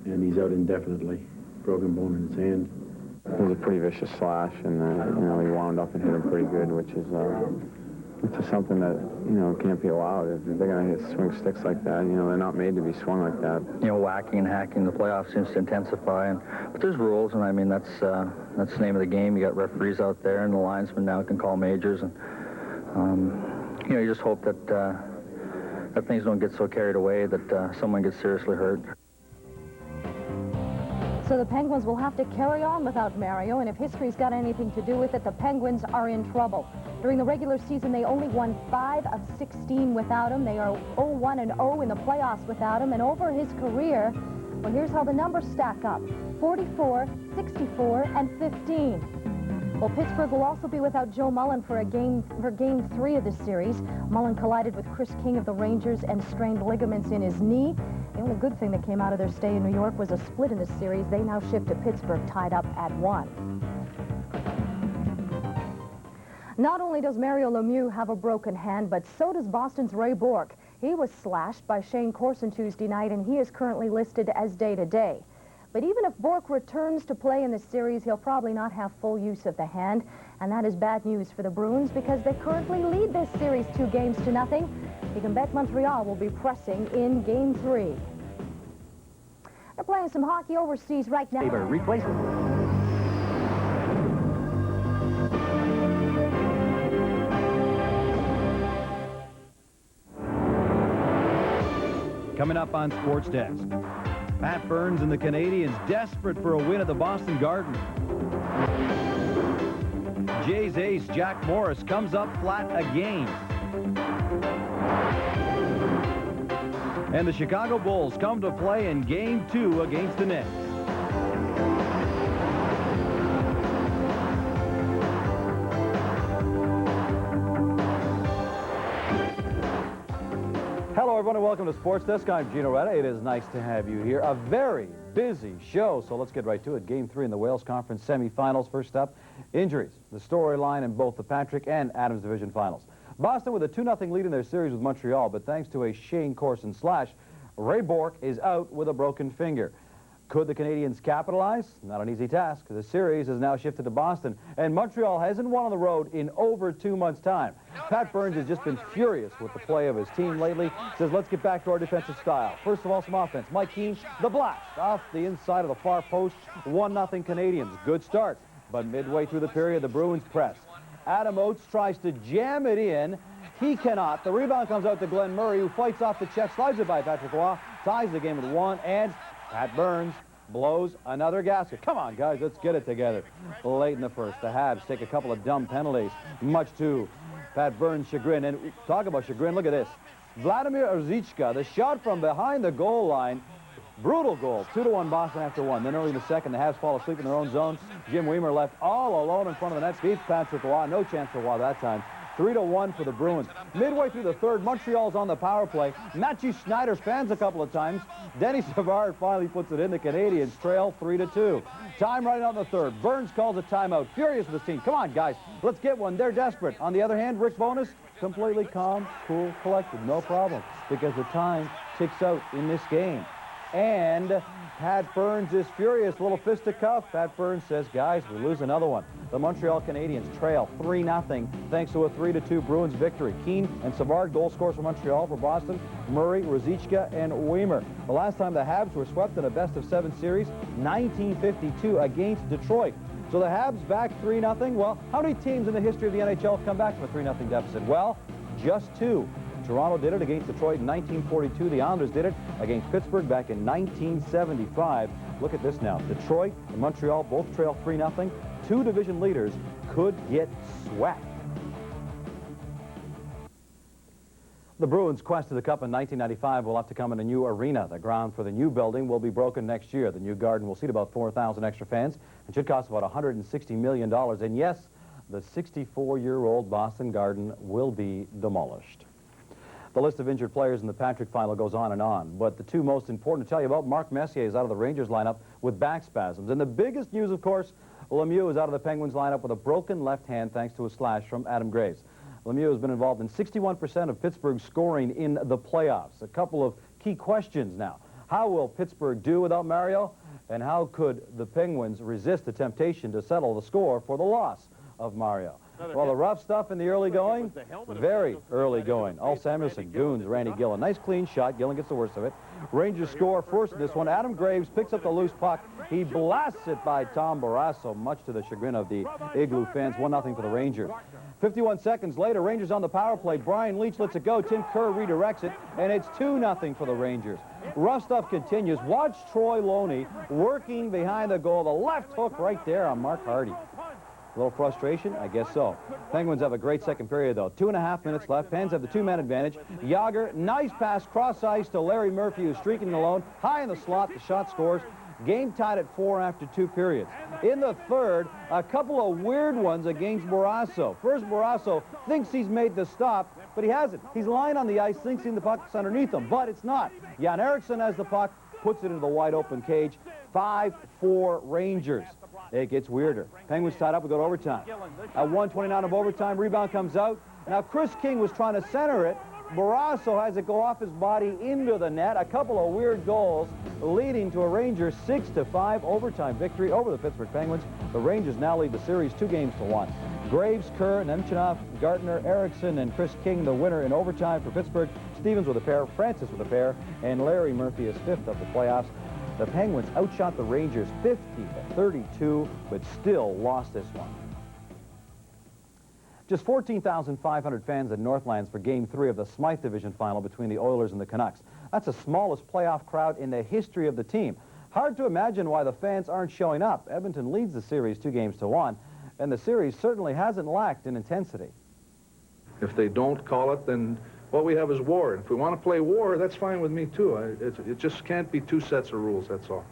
and he's out indefinitely. Broken bone in his hand. It was a pretty vicious slash, and you know, he wound up and hit him pretty good, which is something that, you know, can't be allowed. If they're going to swing sticks like that, you know, they're not made to be swung like that. You know, whacking and hacking in the playoffs seems to intensify, but there's rules, and I mean, that's the name of the game. You got referees out there, and the linesmen now can call majors, and you know, you just hope that that things don't get so carried away that someone gets seriously hurt. So the Penguins will have to carry on without Mario, and if history's got anything to do with it, the Penguins are in trouble. During the regular season, they only won 5 of 16 without him. They are 0-1-0 in the playoffs without him, and over his career, well, here's how the numbers stack up: 44, 64, and 15. Well, Pittsburgh will also be without Joe Mullen for Game 3 of this series. Mullen collided with Chris King of the Rangers and strained ligaments in his knee. The only good thing that came out of their stay in New York was a split in the series. They now shift to Pittsburgh, tied up at 1. Not only does Mario Lemieux have a broken hand, but so does Boston's Ray Bourque. He was slashed by Shane Corson Tuesday night, and he is currently listed as day-to-day. But even if Bourque returns to play in the series, he'll probably not have full use of the hand, and that is bad news for the Bruins because they currently lead this series 2-0. You can bet Montreal will be pressing in Game 3. They're playing some hockey overseas right now. Replacement. Coming up on Sports Desk, Pat Burns and the Canadiens desperate for a win at the Boston Garden. Jay's ace, Jack Morris, comes up flat again. And the Chicago Bulls come to play in Game 2 against the Nets. Hello, everyone, and welcome to Sports Desk. I'm Gine Reda. It is nice to have you here. A very busy show, so let's get right to it. Game 3 in the Wales Conference semifinals. First up, injuries. The storyline in both the Patrick and Adams Division finals. Boston with a 2-0 lead in their series with Montreal, but thanks to a Shane Corson slash, Ray Bourque is out with a broken finger. Could the Canadiens capitalize? Not an easy task. The series has now shifted to Boston, and Montreal hasn't won on the road in over 2 months' time. Pat Burns has just been furious with the play of his team lately. Says, let's get back to our defensive style. First of all, some offense. Mike Keane, the blast off the inside of the far post. 1-0 Canadiens. Good start. But midway through the period, the Bruins press. Adam Oates tries to jam it in. He cannot. The rebound comes out to Glenn Murray, who fights off the check, slides it by Patrick Roy, ties the game at 1, and Pat Burns blows another gasket. Come on, guys, let's get it together. Late in the first, the Habs take a couple of dumb penalties, much to Pat Burns' chagrin. And talk about chagrin, look at this. Vladimir Orzichka, the shot from behind the goal line, brutal goal, 2-1 Boston after 1. Then early in the second, the Habs fall asleep in their own zone. Jim Weimer left all alone in front of the net, beats Patrick Roy. No chance for Roy that time. 3-1 for the Bruins. Midway through the third, Montreal's on the power play. Matthew Schneider fans a couple of times. Denny Savard finally puts it in. The Canadiens trail 3-2. Time running out in the third. Burns calls a timeout. Furious with his team. Come on, guys. Let's get one. They're desperate. On the other hand, Rick Bowness, completely calm, cool, collected. No problem. Because the time ticks out in this game. And Pat Burns is furious. A little fisticuff. Pat Burns says, guys, we lose another one. The Montreal Canadiens trail 3-0 thanks to a 3-2 Bruins victory. Keane and Savard goal scorers for Montreal. For Boston, Murray, Ruzicka, and Weimer. The last time the Habs were swept in a best-of-7 series, 1952 against Detroit. So the Habs back 3-0. Well, how many teams in the history of the NHL have come back from a 3-0 deficit? Well, just 2. Toronto did it against Detroit in 1942. The Islanders did it against Pittsburgh back in 1975. Look at this now. Detroit and Montreal both trail 3-0. 2 division leaders could get swept. The Bruins' quest to the Cup in 1995 will have to come in a new arena. The ground for the new building will be broken next year. The new Garden will seat about 4,000 extra fans and should cost about $160 million. And yes, the 64-year-old Boston Garden will be demolished. The list of injured players in the Patrick final goes on and on, but the 2 most important to tell you about, Mark Messier is out of the Rangers lineup with back spasms. And the biggest news, of course, Lemieux is out of the Penguins lineup with a broken left hand thanks to a slash from Adam Graves. Lemieux has been involved in 61% of Pittsburgh's scoring in the playoffs. A couple of key questions now. How will Pittsburgh do without Mario? And how could the Penguins resist the temptation to settle the score for the loss of Mario? Well, the rough stuff in the early going, very early going. Al Samuelson, Goons, Randy Gillen. Nice clean shot. Gillen gets the worst of it. Rangers score first in this one. Adam Graves picks up the loose puck. He blasts it by Tom Barrasso, much to the chagrin of the Igloo fans. 1-0 for the Rangers. 51 seconds later, Rangers on the power play. Brian Leetch lets it go. Tim Kerr redirects it, and it's 2-0 for the Rangers. Rough stuff continues. Watch Troy Loney working behind the goal. The left hook right there on Mark Hardy. A little frustration? I guess so. Penguins have a great second period, though. 2.5 minutes left. Pens have the 2-man advantage. Yager, nice pass, cross ice to Larry Murphy, who's streaking alone. High in the slot, the shot scores. Game tied at 4 after 2 periods. In the third, a couple of weird ones against Barrasso. First, Barrasso thinks he's made the stop, but he hasn't. He's lying on the ice, thinking the puck's underneath him, but it's not. Jan Eriksson has the puck, puts it into the wide-open cage. 5-4 Rangers. It gets weirder. Penguins tied up. We go to overtime. At 1:29 of overtime, rebound comes out. Now, Chris King was trying to center it. Barrasso has it go off his body into the net. A couple of weird goals leading to a Rangers 6-5 overtime victory over the Pittsburgh Penguins. The Rangers now lead the series 2-1. Graves, Kerr, Nemchinov, Gartner, Eriksson, and Chris King the winner in overtime for Pittsburgh. Stevens with a pair, Francis with a pair, and Larry Murphy is 5th of the playoffs. The Penguins outshot the Rangers 50-32, but still lost this one. Just 14,500 fans at Northlands for Game 3 of the Smythe Division final between the Oilers and the Canucks. That's the smallest playoff crowd in the history of the team. Hard to imagine why the fans aren't showing up. Edmonton leads the series 2-1, and the series certainly hasn't lacked in intensity. If they don't call it, then what we have is war. If we want to play war, that's fine with me, too. It just can't be 2 sets of rules, that's all.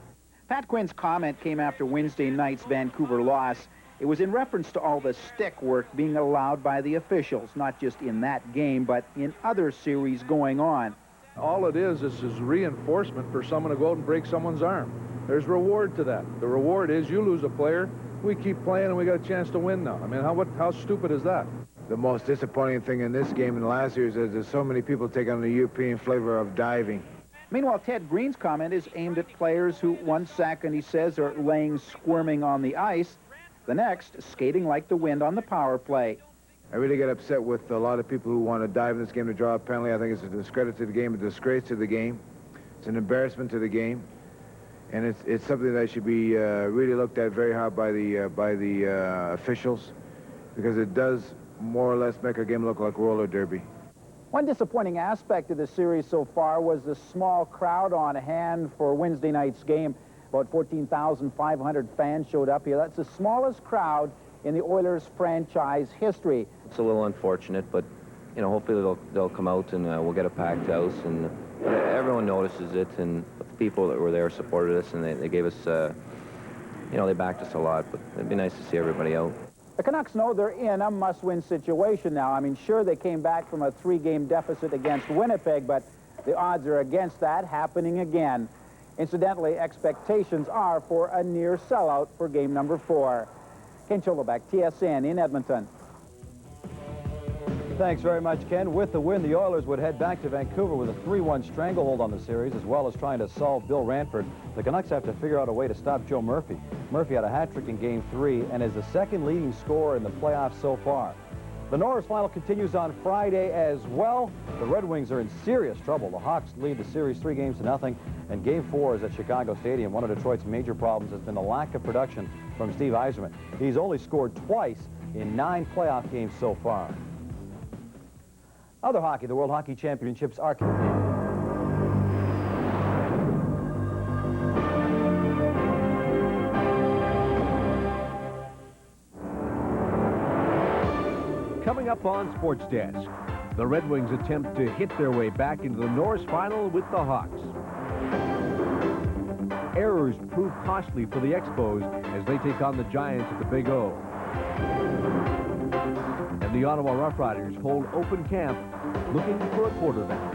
Pat Quinn's comment came after Wednesday night's Vancouver loss. It was in reference to all the stick work being allowed by the officials, not just in that game, but in other series going on. All it is reinforcement for someone to go out and break someone's arm. There's reward to that. The reward is you lose a player, we keep playing, and we got a chance to win now. I mean, how stupid is that? The most disappointing thing in this game in the last year is that there's so many people taking on the European flavor of diving. Meanwhile, Ted Green's comment is aimed at players who one second, he says, are laying squirming on the ice, the next, skating like the wind on the power play. I really get upset with a lot of people who want to dive in this game to draw a penalty. I think it's a discredit to the game, a disgrace to the game. It's an embarrassment to the game. And it's something that should be really looked at very hard by the officials, because it does more or less make a game look like roller derby. One disappointing aspect of the series so far was the small crowd on hand for Wednesday night's game. About 14,500 fans showed up here. That's the smallest crowd in the Oilers franchise history. It's a little unfortunate, but you know, hopefully they'll come out and we'll get a packed house, and everyone notices it, and the people that were there supported us, and they gave us, you know, they backed us a lot. But it'd be nice to see everybody out. The Canucks know they're in a must-win situation now. I mean, sure, they came back from a 3-game deficit against Winnipeg, but the odds are against that happening again. Incidentally, expectations are for a near sellout for game number 4. Ken Choloback, TSN in Edmonton. Thanks very much, Ken. With the win, the Oilers would head back to Vancouver with a 3-1 stranglehold on the series, as well as trying to solve Bill Ranford. The Canucks have to figure out a way to stop Joe Murphy. Murphy had a hat-trick in Game 3 and is the second leading scorer in the playoffs so far. The Norris final continues on Friday as well. The Red Wings are in serious trouble. The Hawks lead the series 3-0, and Game 4 is at Chicago Stadium. One of Detroit's major problems has been the lack of production from Steve Yzerman. He's only scored twice in 9 playoff games so far. Other hockey, the World Hockey Championships are... Coming up on Sports Desk, the Red Wings attempt to hit their way back into the Norris final with the Hawks. Errors prove costly for the Expos as they take on the Giants at the Big O. And the Ottawa Roughriders hold open camp looking for a quarterback.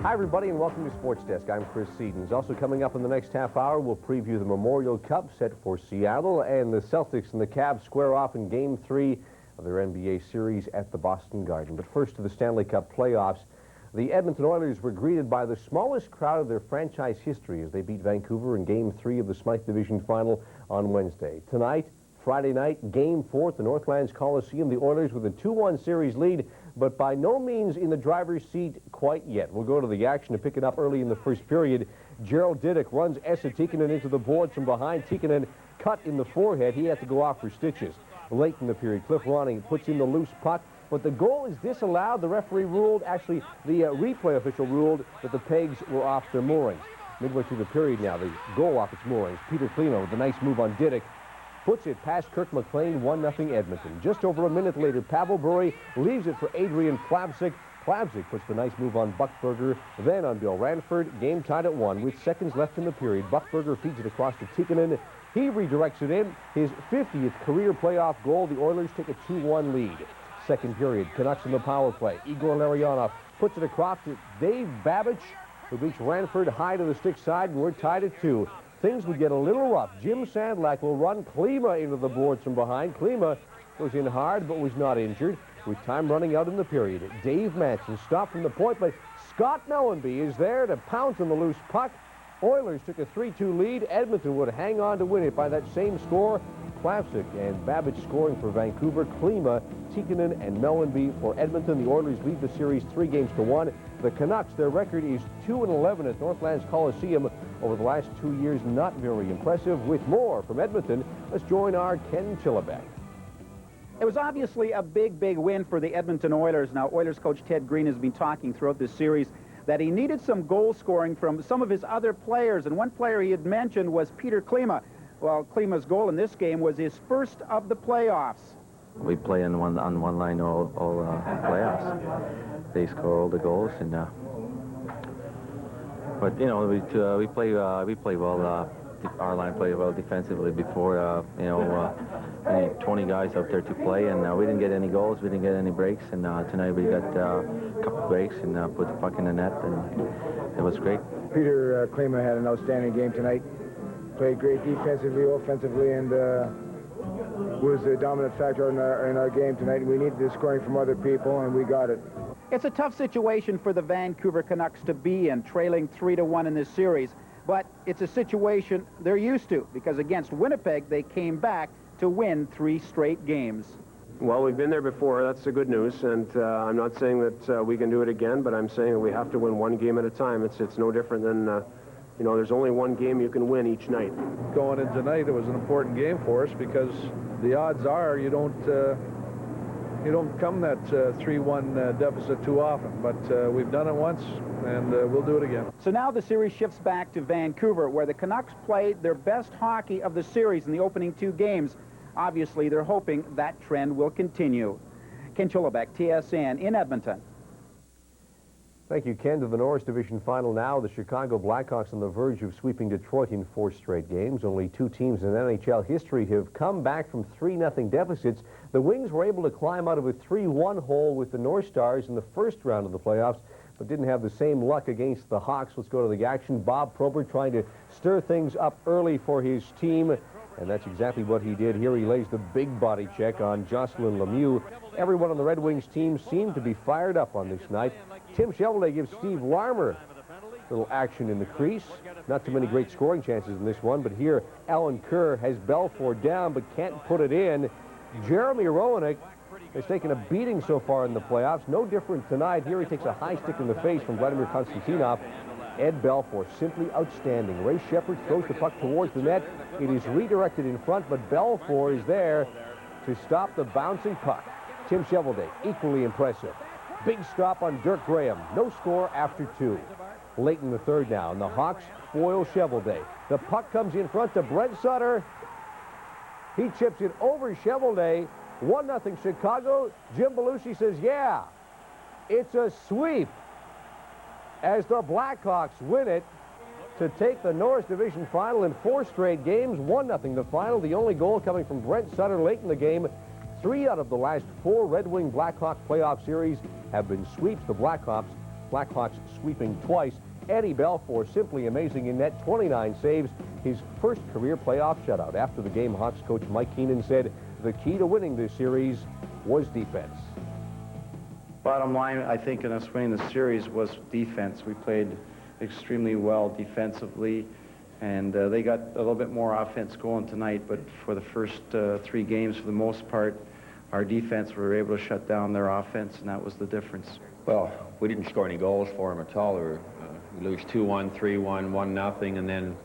Hi, everybody, and welcome to Sports Desk. I'm Chris Sedens. Also coming up in the next half hour, we'll preview the Memorial Cup set for Seattle, and the Celtics and the Cavs square off in Game 3 of their NBA series at the Boston Garden. But first to the Stanley Cup Playoffs. The Edmonton Oilers were greeted by the smallest crowd of their franchise history as they beat Vancouver in Game 3 of the Smythe Division Final on Wednesday. Tonight, Friday night, Game 4 at the Northlands Coliseum. The Oilers with a 2-1 series lead, but by no means in the driver's seat quite yet. We'll go to the action to pick it up early in the first period. Gerald Diduck runs Esa Tikkanen into the boards from behind. Tikkanen cut in the forehead. He had to go off for stitches. Late in the period, Cliff Ronning puts in the loose puck, but the goal is disallowed. The referee ruled, actually the replay official ruled that the pegs were off their moorings. Midway through the period now, the goal off its moorings. Peter Klima with a nice move on Diduck. Puts it past Kirk McLean, 1-0 Edmonton. Just over a minute later, Pavel Bure leaves it for Adrian Plavsic. Plavsic puts the nice move on Buckberger, then on Bill Ranford. Game tied at 1 with seconds left in the period. Buckberger feeds it across to Tikkanen. He redirects it in. His 50th career playoff goal. The Oilers take a 2-1 lead. Second period, Canucks in the power play. Igor Larionov puts it across to Dave Babbage, who beats Ranford high to the stick side, and we're tied at 2. Things would get a little rough. Jim Sandlak will run Klima into the boards from behind. Klima was in hard but was not injured. With time running out in the period, Dave Manson stopped from the point, but Scott Mellenby is there to pounce on the loose puck. Oilers took a 3-2 lead. Edmonton would hang on to win it by that same score. Plavsic and Babbage scoring for Vancouver. Klima, Tikkanen, and Mellenby for Edmonton. The Oilers lead the series 3-1. The Canucks, their record is 2-11 at Northlands Coliseum over the last 2 years. Not very impressive. With more from Edmonton, let's join our Ken Chillibeck. It was obviously a big win for the Edmonton Oilers. Now, Oilers coach Ted Green has been talking throughout this series that he needed some goal scoring from some of his other players, and one player he had mentioned was Peter Klima. Well, Klima's goal in this game was his first of the playoffs. We play on one line all playoffs. They score all the goals, and but you know we play well. Our line played well defensively before. 20 guys out there to play, and we didn't get any goals. We didn't get any breaks, and tonight we got a couple breaks and put the puck in the net, and it was great. Peter Klima had an outstanding game tonight. Played great defensively, offensively, and was a dominant factor in our game tonight. We needed the scoring from other people, and we got it. It's a tough situation for the Vancouver Canucks to be in, trailing 3-1 in this series. But it's a situation they're used to, because against Winnipeg, they came back to win 3 straight games. Well, we've been there before. That's the good news. And I'm not saying that we can do it again, but I'm saying that we have to win one game at a time. It's no different than, there's only one game you can win each night. Going in tonight, it was an important game for us because the odds are you don't come that 3-1 deficit too often. But we've done it once, and we'll do it again. So now the series shifts back to Vancouver, where the Canucks played their best hockey of the series in the opening 2 games. Obviously, they're hoping that trend will continue. Ken Chillibeck, TSN in Edmonton. Thank you, Ken. To the Norris Division final now. The Chicago Blackhawks on the verge of sweeping Detroit in 4 straight games. Only 2 teams in NHL history have come back from 3-0 deficits. The Wings were able to climb out of a 3-1 hole with the North Stars in the first round of the playoffs, but didn't have the same luck against the Hawks. Let's go to the action. Bob Probert trying to stir things up early for his team, and that's exactly what he did here. He lays the big body check on Jocelyn Lemieux. Everyone on the Red Wings team seemed to be fired up on this night. Tim Chevrolet gives Steve Larmer a little action in the crease. Not too many great scoring chances in this one, but here Alan Kerr has Belfour down but can't put it in. Jeremy Roenick has taken a beating so far in the playoffs. No different tonight. Here he takes a high stick in the face from Vladimir Konstantinov. Ed Belfour, simply outstanding. Ray Shepard throws the puck towards the net. It is redirected in front, but Belfour is there to stop the bouncing puck. Tim Chevrolet, equally impressive. Big stop on Dirk Graham. No score after 2. Late in the third now, and the Hawks foil Chevrolet. The puck comes in front to Brent Sutter. He chips it over Chevrolet. 1-0 Chicago. Jim Belushi says, yeah, it's a sweep as the Blackhawks win it to take the Norris Division final in 4 straight games. 1-0 the final. The only goal coming from Brent Sutter late in the game. 3 out of the last 4 Red Wing Blackhawk playoff series have been sweeps. The Blackhawks sweeping twice. Eddie Belfour simply amazing in net, 29 saves, his first career playoff shutout. After the game, Hawks coach Mike Keenan said the key to winning this series was defense. Bottom line, I think in us winning the series was defense. We played extremely well defensively, and they got a little bit more offense going tonight, but for the first 3 games, for the most part, our defense, we were able to shut down their offense, and that was the difference. Well, we didn't score any goals for them at all. We lose 2-1, 3-1, 1-0, and then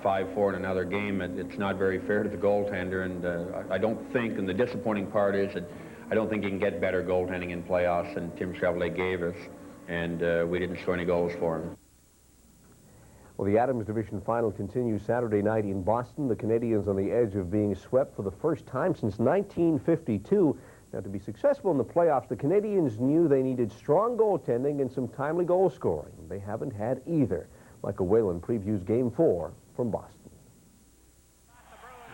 5-4 in another game. It's not very fair to the goaltender, and I don't think, and the disappointing part is that I don't think you can get better goaltending in playoffs than Tim Chevrolet gave us, and we didn't score any goals for him. Well, the Adams Division final continues Saturday night in Boston. The Canadiens on the edge of being swept for the first time since 1952. Now, to be successful in the playoffs, the Canadiens knew they needed strong goaltending and some timely goal scoring. They haven't had either. Michael Whalen previews Game 4 from Boston.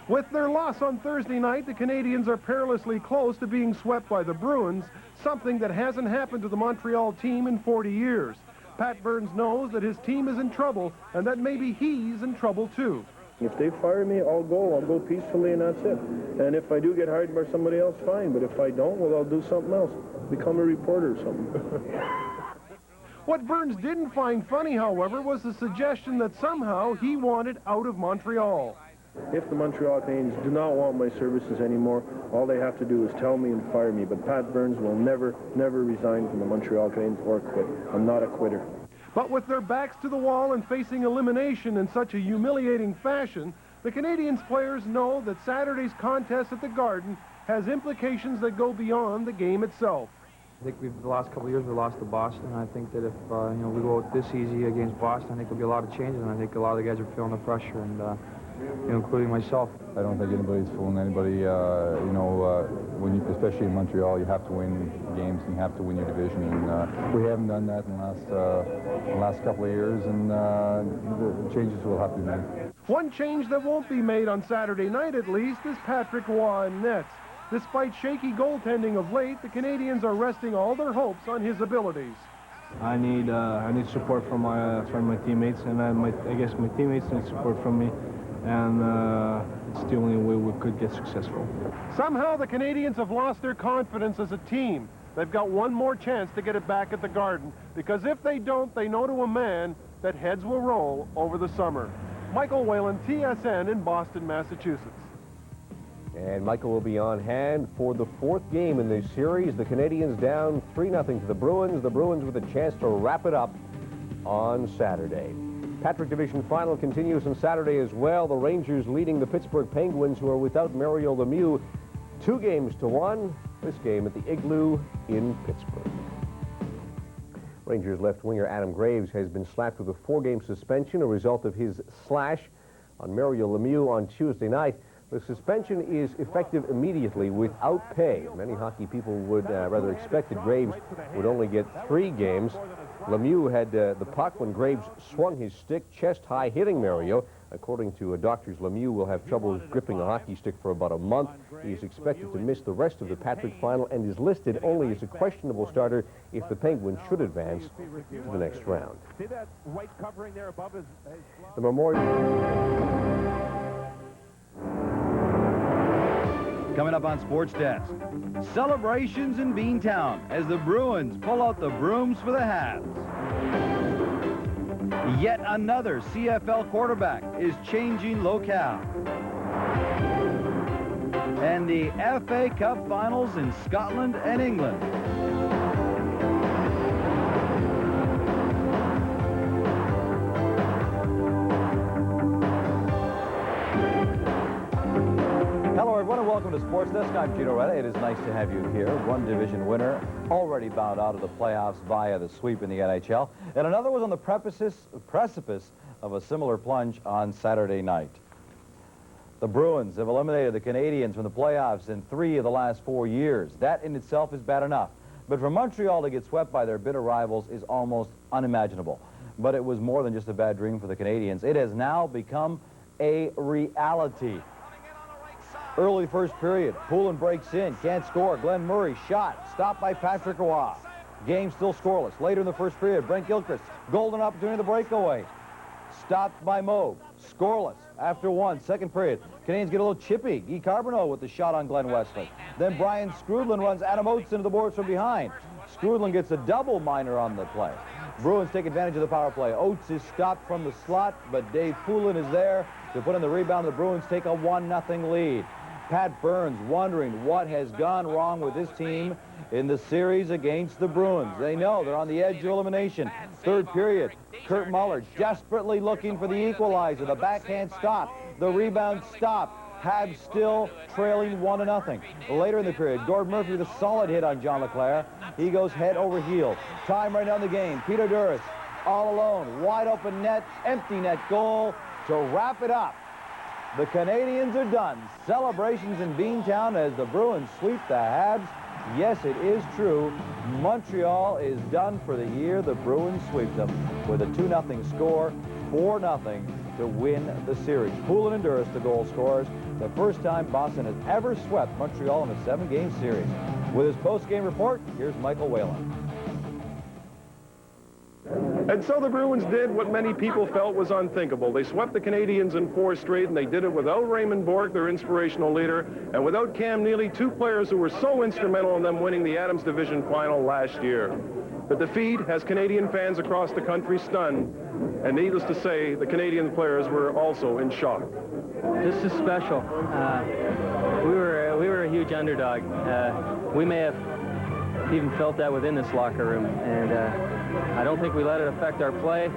With their loss on Thursday night, the Canadiens are perilously close to being swept by the Bruins, something that hasn't happened to the Montreal team in 40 years. Pat Burns knows that his team is in trouble and that maybe he's in trouble too. If they fire me, I'll go peacefully, and that's it. And if I do get hired by somebody else, fine. But if I don't, well, I'll do something else. Become a reporter or something. What Burns didn't find funny, however, was the suggestion that somehow he wanted out of Montreal. If the Montreal Canadiens do not want my services anymore, all they have to do is tell me and fire me. But Pat Burns will never resign from the Montreal Canadiens or quit. I'm not a quitter. But with their backs to the wall and facing elimination in such a humiliating fashion, the Canadiens players know that Saturday's contest at the Garden has implications that go beyond the game itself. I think the last couple of years we lost to Boston. I think that if we go out this easy against Boston, I think there'll be a lot of changes, and I think a lot of the guys are feeling the pressure, and including myself. I don't think anybody's fooling anybody. When especially in Montreal, you have to win games and you have to win your division, and we haven't done that in the last couple of years, and the changes will have to be made. One change that won't be made on Saturday night, at least, is Patrick Roy in nets. Despite shaky goaltending of late, the Canadiens are resting all their hopes on his abilities. I need support from my teammates, and I guess my teammates need support from me, and it's the only way we could get successful. Somehow the Canadiens have lost their confidence as a team. They've got one more chance to get it back at the Garden, because if they don't, they know to a man that heads will roll over the summer. Michael Whalen, TSN in Boston, Massachusetts. And Michael will be on hand for the 4th game in this series. The Canadiens down 3-0 to the Bruins. The Bruins with a chance to wrap it up on Saturday. Patrick Division final continues on Saturday as well. The Rangers leading the Pittsburgh Penguins, who are without Mario Lemieux, 2-1. This game at the Igloo in Pittsburgh. Rangers left winger Adam Graves has been slapped with a 4-game suspension, a result of his slash on Mario Lemieux on Tuesday night. The suspension is effective immediately without pay. Many hockey people would rather expect that Graves would only get 3 games. Lemieux had the puck when Graves swung his stick chest-high, hitting Mario. According to doctors, Lemieux will have trouble gripping a hockey stick for about a month. He is expected to miss the rest of the Patrick final and is listed only as a questionable starter if the Penguins should advance to the next round. See that white covering there above his The memorial... Coming up on Sports Desk, celebrations in Beantown as the Bruins pull out the brooms for the Habs. Yet another CFL quarterback is changing locale. And the FA Cup finals in Scotland and England. Hello, everyone, and welcome to Sports Desk. I'm Gine Reda. It is nice to have you here. One division winner, already bound out of the playoffs via the sweep in the NHL, and another was on the precipice of a similar plunge on Saturday night. The Bruins have eliminated the Canadiens from the playoffs in 3 of the last 4 years. That in itself is bad enough. But for Montreal to get swept by their bitter rivals is almost unimaginable. But it was more than just a bad dream for the Canadiens. It has now become a reality. Early first period, Poulin breaks in, can't score. Glenn Murray shot, stopped by Patrick Roy. Game still scoreless. Later in the first period, Brent Gilchrist, golden opportunity to breakaway. Stopped by Moe, scoreless after 1. Second period, Canadiens get a little chippy. Guy Carbonneau with the shot on Glenn Wesley. Then Brian Skrudlin runs Adam Oates into the boards from behind. Skrudlin gets a double minor on the play. Bruins take advantage of the power play. Oates is stopped from the slot, but Dave Poulin is there to put in the rebound. The Bruins take a 1-0 lead. Pat Burns wondering what has gone wrong with this team in the series against the Bruins. They know they're on the edge of elimination. Third period, Kurt Muller desperately looking for the equalizer. The backhand stop, the rebound stop. Habs still trailing 1-0. Later in the period, Gord Murphy with a solid hit on John LeClaire. He goes head over heel. Time right now in the game. Peter Duris all alone, wide open net, empty net goal to wrap it up. The Canadiens are done. Celebrations in Beantown as the Bruins sweep the Habs. Yes, it is true. Montreal is done for the year. The Bruins sweep them with a 2-0 score, 4-0 to win the series. Poulin and Duris, the goal scorers. The first time Boston has ever swept Montreal in a 7-game series. With his post-game report, here's Michael Whalen. And so the Bruins did what many people felt was unthinkable. They swept the Canadiens in 4 straight, and they did it without Raymond Bourque, their inspirational leader, and without Cam Neely, 2 players who were so instrumental in them winning the Adams Division final last year. The defeat has Canadian fans across the country stunned, and needless to say, the Canadian players were also in shock. This is special. We were a huge underdog. We may have even felt that within this locker room, and I don't think we let it affect our play.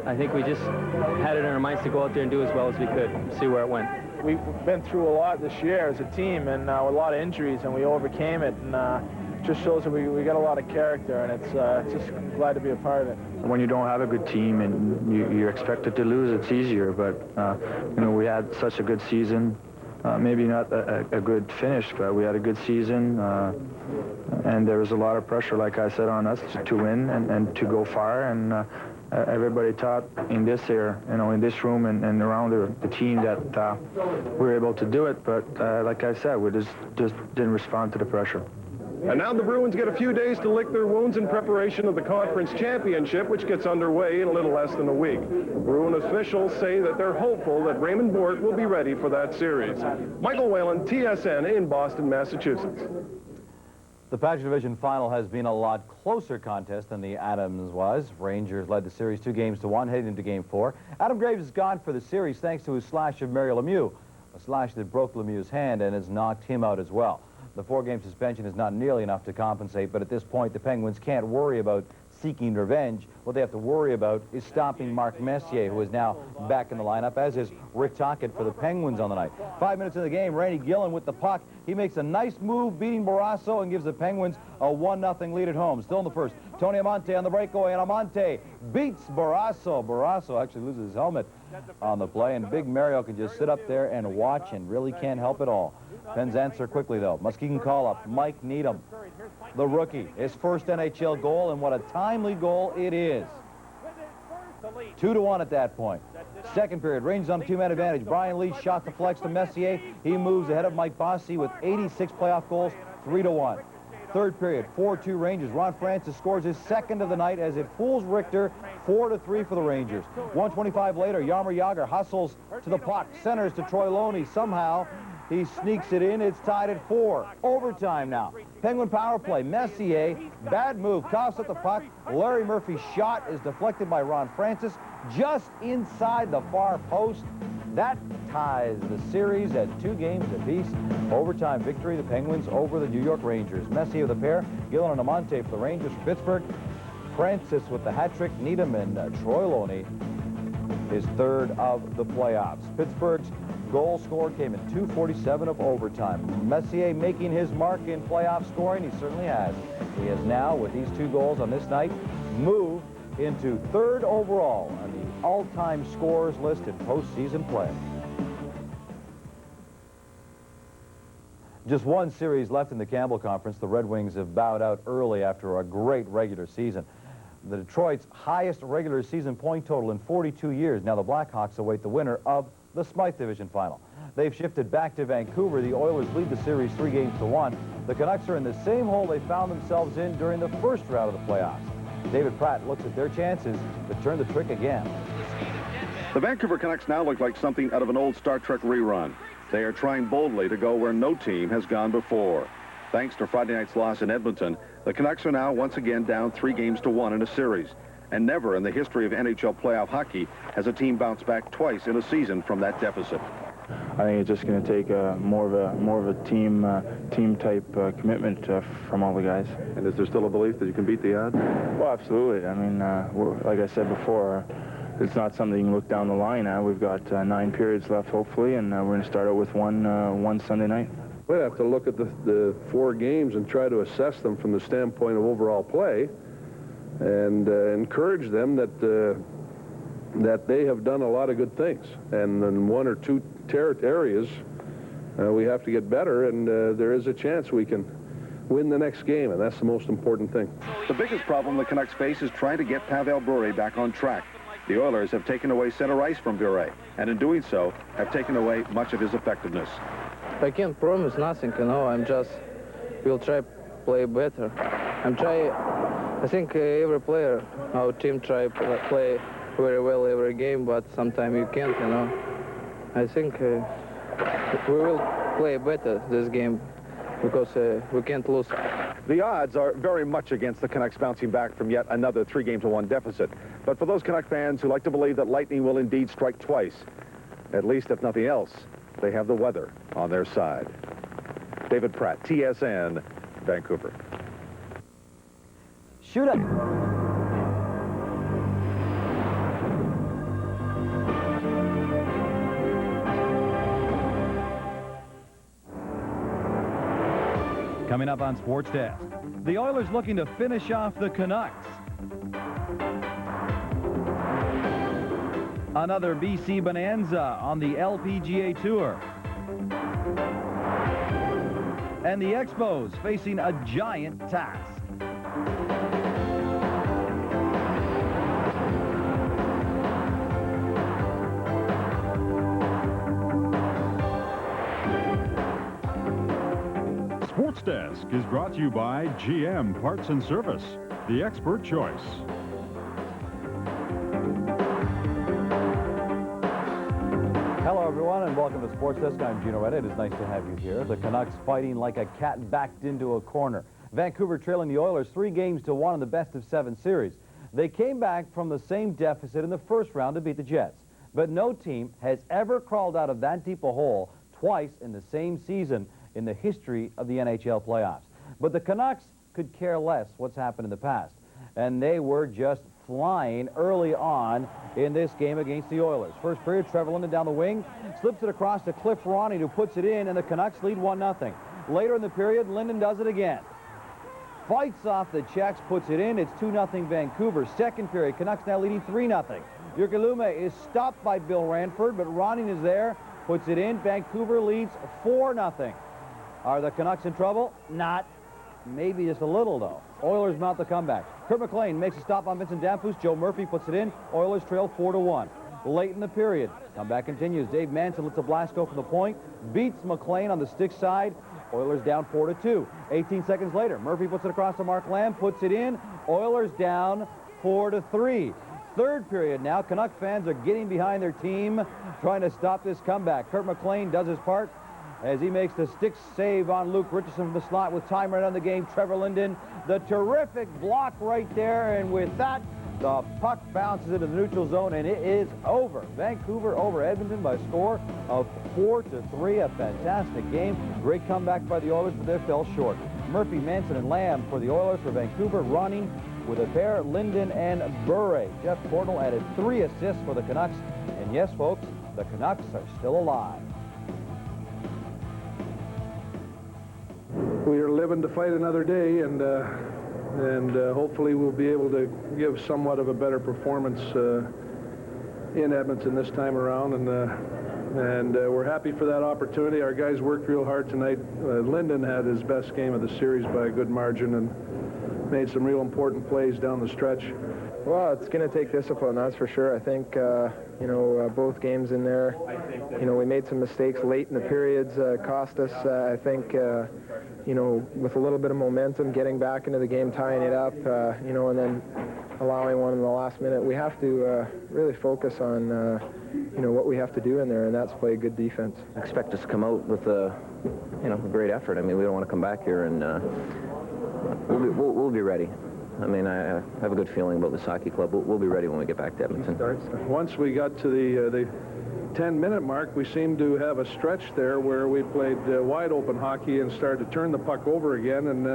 I think we just had it in our minds to go out there and do as well as we could, see where it went. We've been through a lot this year as a team, and with a lot of injuries, and we overcame it, and it just shows that we got a lot of character, and it's just glad to be a part of it. When you don't have a good team and you're expected to lose, it's easier, but you know, we had such a good season. Maybe not a good finish, but we had a good season, and there was a lot of pressure, like I said, on us to win and to go far. And everybody thought in this here, you know, in this room and around the team that we were able to do it. But like I said, we just didn't respond to the pressure. And now the Bruins get a few days to lick their wounds in preparation of the conference championship, which gets underway in a little less than a week. Bruin officials say that they're hopeful that Raymond Bourque will be ready for that series. Michael Whalen, TSN in Boston, Massachusetts. The Patrick Division final has been a lot closer contest than the Adams was. Rangers led the series 2-1, heading into Game 4. Adam Graves is gone for the series thanks to his slash of Mario Lemieux, a slash that broke Lemieux's hand and has knocked him out as well. The 4-game suspension is not nearly enough to compensate, but at this point, the Penguins can't worry about seeking revenge. What they have to worry about is stopping Mark Messier, who is now back in the lineup, as is Rick Tocchet for the Penguins on the night. 5 minutes in the game, Randy Gillen with the puck. He makes a nice move, beating Barrasso, and gives the Penguins a 1-0 lead at home. Still in the first. Tony Amante on the breakaway, and Amante beats Barrasso. Barrasso actually loses his helmet on the play, and Big Mario can just sit up there and watch and really can't help it all. Pens answer quickly, though. Muskegon call-up, Mike Needham, the rookie. His first NHL goal, and what a timely goal it is. 2-1 at that point. Second period, Rangers on two-man advantage. Brian Lee shot deflects to Messier. He moves ahead of Mike Bossy with 86 playoff goals, 3-1. Third period, 4-2 Rangers. Ron Francis scores his second of the night as it fools Richter, 4-3 for the Rangers. 125 later, Jaromir Jagr hustles to the puck, centers to Troy Loney. Somehow, he sneaks it in. It's tied at 4. Overtime now. Penguin power play. Messier, bad move, coughs at the puck. Larry Murphy's shot is deflected by Ron Francis just inside the far post. That ties the series at 2 games apiece. Overtime victory, the Penguins over the New York Rangers. Messier with the pair, Gillen and Amante for the Rangers from Pittsburgh. Francis with the hat trick, Needham and Troy Loney, his third of the playoffs. Pittsburgh's goal scored came in 2:47 of overtime. Messier making his mark in playoff scoring. He certainly has. He has now, with these 2 goals on this night, moved into 3rd overall on the all-time scorers list in postseason play. Just 1 series left in the Campbell Conference. The Red Wings have bowed out early after a great regular season. The Detroit's highest regular season point total in 42 years. Now the Blackhawks await the winner of the Smythe Division Final. They've shifted back to Vancouver. The Oilers lead the series 3-1. The Canucks are in the same hole they found themselves in during the first round of the playoffs. David Pratt looks at their chances to turn the trick again. The Vancouver Canucks now look like something out of an old Star Trek rerun. They are trying boldly to go where no team has gone before. Thanks to Friday night's loss in Edmonton, the Canucks are now once again down 3-1 in a series. And never in the history of NHL playoff hockey has a team bounced back twice in a season from that deficit. I think it's just going to take more of a team type commitment from all the guys. And is there still a belief that you can beat the odds? Well, absolutely. I mean, like I said before, it's not something you can look down the line at. We've got 9 periods left, hopefully, and we're going to start out with one Sunday night. We'd have to look at the 4 games and try to assess them from the standpoint of overall play, and encourage them that they have done a lot of good things, and in 1 or 2 areas we have to get better, and there is a chance we can win the next game, and that's the most important thing. The biggest problem the Canucks face is trying to get Pavel Bure back on track. The Oilers have taken away center ice from Bure, and in doing so have taken away much of his effectiveness. I can't promise nothing, you know. We'll try play better. I think every player, our team try play very well every game, but sometimes you can't, you know. I think we will play better this game because we can't lose. The odds are very much against the Canucks bouncing back from yet another 3-1 deficit. But for those Canuck fans who like to believe that lightning will indeed strike twice, at least if nothing else, they have the weather on their side. David Pratt, TSN, Vancouver. Shoot it. Coming up on Sports Desk, the Oilers looking to finish off the Canucks. Another BC bonanza on the LPGA Tour. And the Expos facing a giant task. Sports Desk is brought to you by GM Parts and Service, the expert choice. Hello, everyone, and welcome to Sports Desk. I'm Gine Reda. It is nice to have you here. The Canucks fighting like a cat backed into a corner. Vancouver trailing the Oilers 3-1 in the best-of-7 series. They came back from the same deficit in the first round to beat the Jets. But no team has ever crawled out of that deep a hole twice in the same season in the history of the NHL playoffs. But the Canucks could care less what's happened in the past. And they were just flying early on in this game against the Oilers. First period, Trevor Linden down the wing, slips it across to Cliff Ronning, who puts it in, and the Canucks lead 1-0. Later in the period, Linden does it again. fights off the checks, puts it in. It's 2-0 Vancouver. Second period, Canucks now leading 3-0. Jurkalume is stopped by Bill Ranford, but Ronning is there, puts it in. Vancouver leads 4-0. Are the Canucks in trouble? Not. Maybe just a little, though. Oilers mount the comeback. Kurt McLean makes a stop on Vincent Damphousse. Joe Murphy puts it in. Oilers trail 4-1. Late in the period, comeback continues. Dave Manson lets a blast go from the point, beats McLean on the stick side. Oilers down 4-2. 18 seconds later, Murphy puts it across to Mark Lamb, puts it in. Oilers down 4-3. Third period now. Canuck fans are getting behind their team, trying to stop this comeback. Kurt McLean does his part as he makes the stick save on Luke Richardson from the slot with time right on the game. Trevor Linden, the terrific block right there, and with that, the puck bounces into the neutral zone, and it is over. Vancouver over Edmonton by a score of 4-3. A fantastic game. Great comeback by the Oilers, but they fell short. Murphy, Manson, and Lamb for the Oilers. For Vancouver, Ronning with a pair, Linden and Bure. Jeff Cornell added 3 assists for the Canucks. And yes, folks, the Canucks are still alive. We are living to fight another day, and hopefully we'll be able to give somewhat of a better performance in Edmonton this time around, and we're happy for that opportunity. Our guys worked real hard tonight. Linden had his best game of the series by a good margin and made some real important plays down the stretch. Well, it's going to take discipline, that's for sure. I think, both games in there, we made some mistakes late in the periods, cost us. I think, with a little bit of momentum, getting back into the game, tying it up, and then allowing one in the last minute. We have to really focus on, what we have to do in there, and that's play good defense. I expect us to come out with a great effort. I mean, we don't want to come back here and we'll be ready. I mean, I have a good feeling about this hockey club. We'll be ready when we get back to Edmonton. Once we got to the 10-minute mark, we seemed to have a stretch there where we played wide-open hockey and started to turn the puck over again. And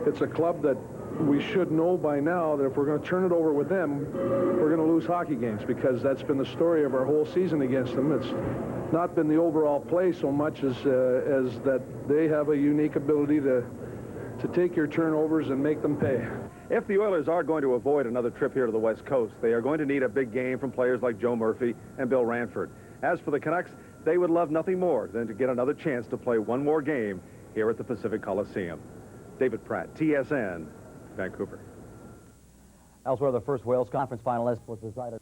it's a club that we should know by now that if we're going to turn it over with them, we're going to lose hockey games, because that's been the story of our whole season against them. It's not been the overall play so much as that they have a unique ability to take your turnovers and make them pay. If the Oilers are going to avoid another trip here to the West Coast, they are going to need a big game from players like Joe Murphy and Bill Ranford. As for the Canucks, they would love nothing more than to get another chance to play one more game here at the Pacific Coliseum. David Pratt, TSN, Vancouver. Elsewhere, the first Wales Conference finalist was decided.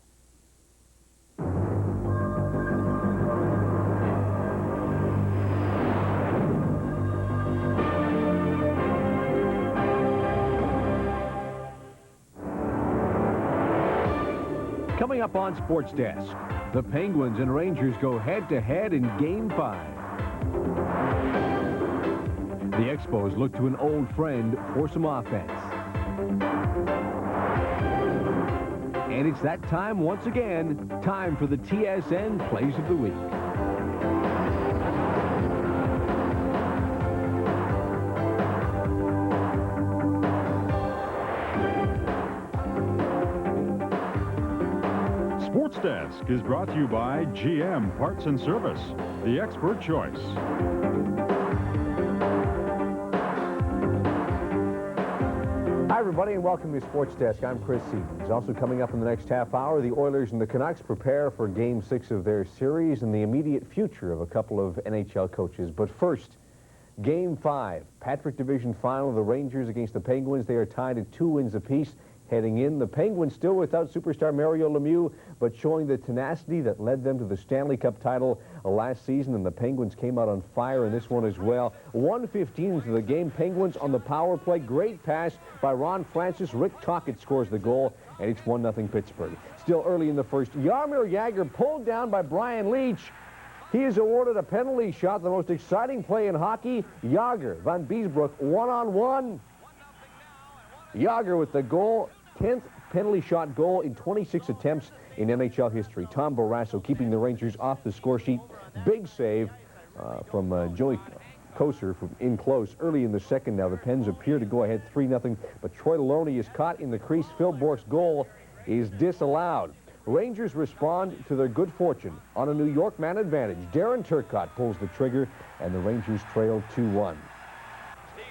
Coming up on Sports Desk, the Penguins and Rangers go head-to-head in Game 5. The Expos look to an old friend for some offense. And it's that time once again, time for the TSN Plays of the Week. Sports Desk is brought to you by GM Parts and Service, the expert choice. Hi, everybody, and welcome to Sports Desk. I'm Chris Sedens. Also coming up in the next half hour, the Oilers and the Canucks prepare for Game 6 of their series and the immediate future of a couple of NHL coaches. But first, Game 5, Patrick Division final, the Rangers against the Penguins. They are tied at 2 wins apiece. Heading in, the Penguins still without superstar Mario Lemieux, but showing the tenacity that led them to the Stanley Cup title last season, and the Penguins came out on fire in this one as well. 1:15 into the game, Penguins on the power play. Great pass by Ron Francis. Rick Tocchet scores the goal, and it's 1-0 Pittsburgh. Still early in the first, Jaromir Jagr pulled down by Brian Leetch. He is awarded a penalty shot, the most exciting play in hockey. Jagr, Van Beesbroek, one-on-one. Jagr with the goal. 10th penalty shot goal in 26 attempts in NHL history. Tom Barrasso keeping the Rangers off the score sheet. Big save from Joey Kocur from in close. Early in the second now, the Pens appear to go ahead 3-0, but Troy Lalonde is caught in the crease. Phil Bourque's goal is disallowed. Rangers respond to their good fortune on a New York man advantage. Darren Turcotte pulls the trigger, and the Rangers trail 2-1.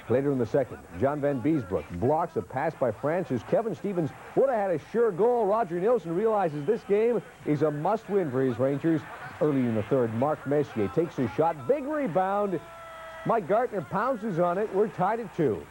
Later in the second, John Van Beesbroek blocks a pass by Francis. Kevin Stevens would have had a sure goal. Roger Nilsson realizes this game is a must-win for his Rangers. Early in the third, Mark Messier takes a shot. Big rebound. Mike Gartner pounces on it. We're tied at 2.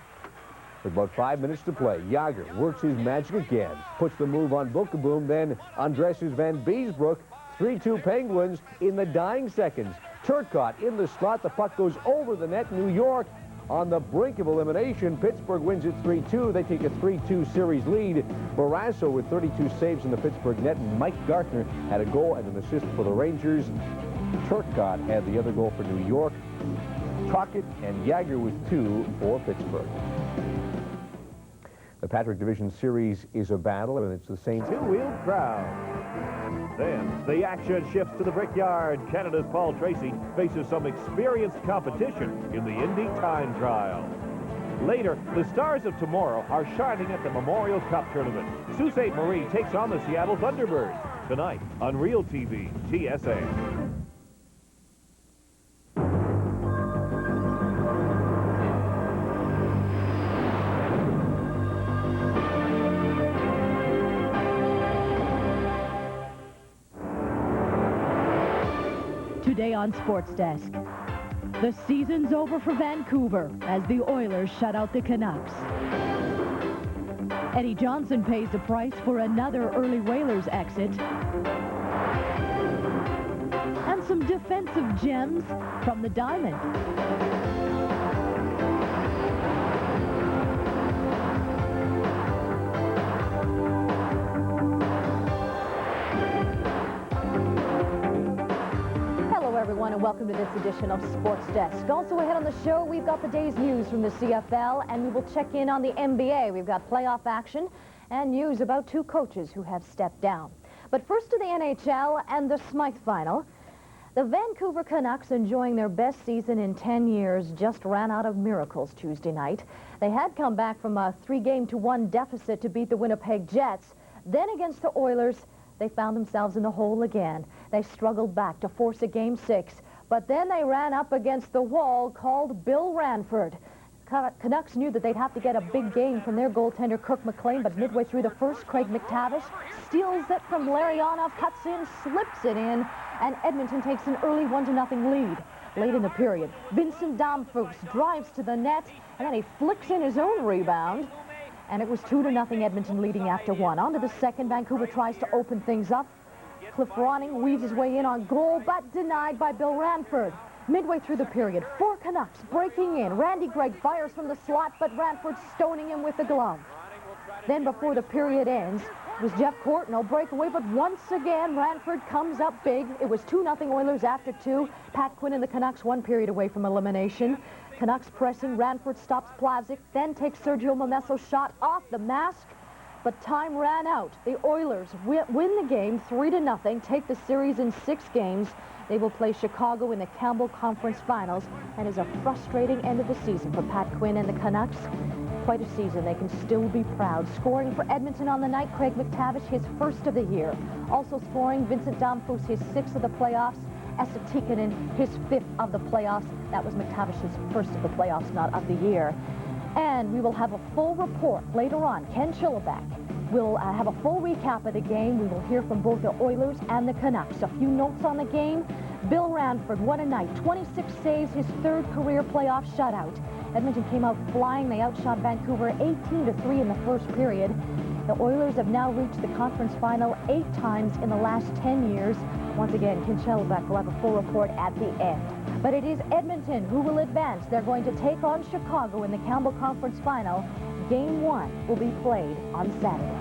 With about 5 minutes to play, Jágr works his magic again. Puts the move on Bookeboom, then undresses Van Beesbroek. 3-2 Penguins in the dying seconds. Turcotte in the slot. The puck goes over the net. New York on the brink of elimination. Pittsburgh wins it 3-2. They take a 3-2 series lead. Barrasso with 32 saves in the Pittsburgh net. And Mike Gartner had a goal and an assist for the Rangers. Turcotte had the other goal for New York. Tocchet and Jágr with 2 for Pittsburgh. The Patrick Division Series is a battle, and it's the same two-wheel crowd. Then the action shifts to the Brickyard. Canada's Paul Tracy faces some experienced competition in the Indy Time Trial. Later, the stars of tomorrow are shining at the Memorial Cup Tournament. Sault Ste. Marie takes on the Seattle Thunderbirds. Tonight on Real TV, TSN. Today on Sports Desk, the season's over for Vancouver as the Oilers shut out the Canucks. Eddie Johnson pays the price for another early Whalers exit. And some defensive gems from the Diamond. Everyone, and welcome to this edition of Sports Desk. Also ahead on the show, we've got the day's news from the CFL, and we will check in on the NBA. We've got playoff action and news about 2 coaches who have stepped down. But first to the NHL and the Smythe final. The Vancouver Canucks, enjoying their best season in 10 years, just ran out of miracles Tuesday night. They had come back from a 3-1 deficit to beat the Winnipeg Jets. Then against the Oilers, they found themselves in the hole again. They struggled back to force a Game 6, but then they ran up against the wall called Bill Ranford. Canucks knew that they'd have to get a big game from their goaltender Kirk McLean, but midway through the first, Craig McTavish steals it from Larionov, cuts in, slips it in, and Edmonton takes an early 1-0 lead. Late in the period, Vincent Damphousse drives to the net, and then he flicks in his own rebound. And it was 2-0 Edmonton leading after 1. On to the second, Vancouver tries to open things up. Cliff Ronning weaves his way in on goal, but denied by Bill Ranford. Midway through the period, 4 Canucks breaking in. Randy Gregg fires from the slot, but Ranford stoning him with the glove. Then before the period ends, it was Jeff Courtnall breakaway, but once again, Ranford comes up big. It was 2-0 Oilers after 2. Pat Quinn and the Canucks 1 period away from elimination. Canucks pressing, Ranford stops Plavsic, then takes Sergio Momesso's shot off the mask, but time ran out. The Oilers win the game 3-0, take the series in 6 games. They will play Chicago in the Campbell Conference Finals, and is a frustrating end of the season for Pat Quinn and the Canucks. Quite a season. They can still be proud. Scoring for Edmonton on the night, Craig McTavish, his 1st of the year. Also scoring, Vincent Damphousse, his 6th of the playoffs. Esa Tikkanen, his 5th of the playoffs. That was McTavish's 1st of the playoffs, not of the year. And we will have a full report later on. Ken Chilliback will have a full recap of the game. We will hear from both the Oilers and the Canucks. A few notes on the game. Bill Ranford, what a night. 26 saves, his 3rd career playoff shutout. Edmonton came out flying. They outshot Vancouver 18-3 in the first period. The Oilers have now reached the conference final 8 times in the last 10 years. Once again, Ken Chilliback will have a full report at the end. But it is Edmonton who will advance. They're going to take on Chicago in the Campbell Conference Final. Game 1 will be played on Saturday.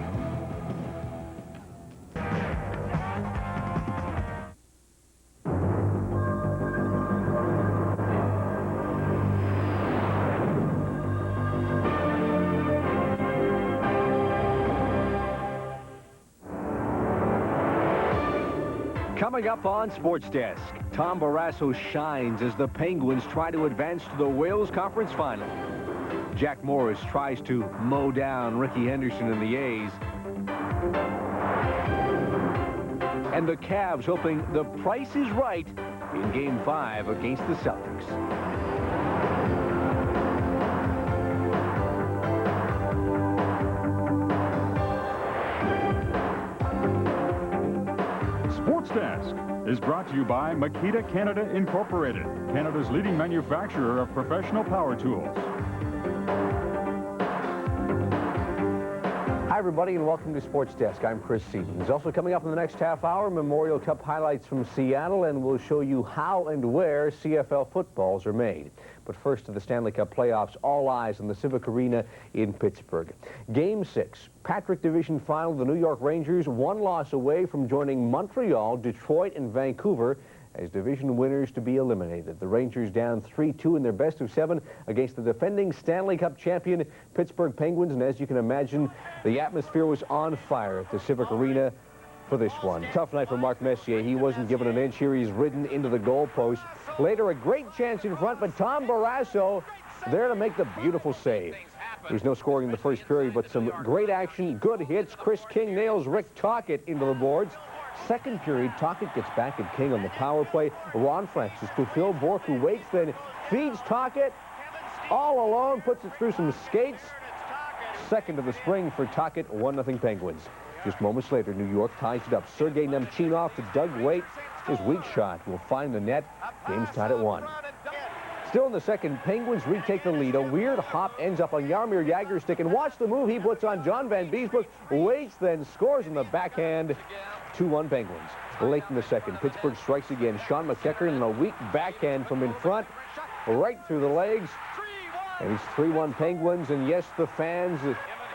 Coming up on Sports Desk, Tom Barrasso shines as the Penguins try to advance to the Wales Conference Final. Jack Morris tries to mow down Ricky Henderson and the A's. And the Cavs hoping the price is right in Game 5 against the Celtics. is brought to you by Makita Canada Incorporated, Canada's leading manufacturer of professional power tools. Hi, everybody, and welcome to Sports Desk. I'm Chris Sedens. Also coming up in the next half hour, Memorial Cup highlights from Seattle, and we'll show you how and where CFL footballs are made. But first to the Stanley Cup Playoffs, all eyes on the Civic Arena in Pittsburgh. Game 6, Patrick Division Final, the New York Rangers, one loss away from joining Montreal, Detroit, and Vancouver as division winners to be eliminated. The Rangers down 3-2 in their best of 7 against the defending Stanley Cup champion Pittsburgh Penguins, and as you can imagine, the atmosphere was on fire at the Civic Arena for this one. Tough night for Mark Messier. He wasn't given an inch here. He's ridden into the goalpost. Later, a great chance in front, but Tom Barrasso there to make the beautiful save. There was no scoring in the first period, but some great action, good hits. Chris King nails Rick Tocchet into the boards. Second period, Tocchet gets back at King on the power play. Ron Francis to Phil Bourque, who waits, then feeds Tocchet all alone, puts it through some skates. Second of the spring for Tocchet, 1-0 Penguins. Just moments later, New York ties it up. Sergei Nemchinov to Doug Waite. His weak shot will find the net. Game's tied at 1. Still in the second, Penguins retake the lead. A weird hop ends up on Jaromir Jagr's stick, and watch the move he puts on John Van Beesbroek. Waits, then scores in the backhand. 2-1 Penguins. Late in the second, Pittsburgh strikes again. Sean McEachern and a weak backhand from in front, right through the legs. And it's 3-1 Penguins, and yes, the fans,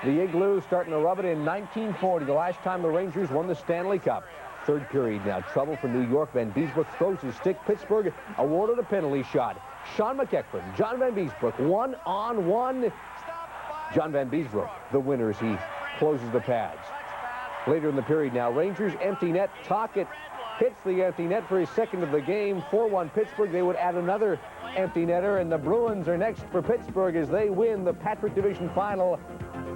the Igloo starting to rub it in 1940, the last time the Rangers won the Stanley Cup. Third period now, trouble for New York. Van Beesbroek throws his stick. Pittsburgh awarded a penalty shot. Sean McEachern, John Van Beesbroek, 1-on-1. John Van Beesbroek, the winner as he closes the pads. Later in the period now, Rangers empty net. Tocchet hits the empty net for his second of the game. 4-1 Pittsburgh. They would add another empty netter, and the Bruins are next for Pittsburgh as they win the Patrick Division Final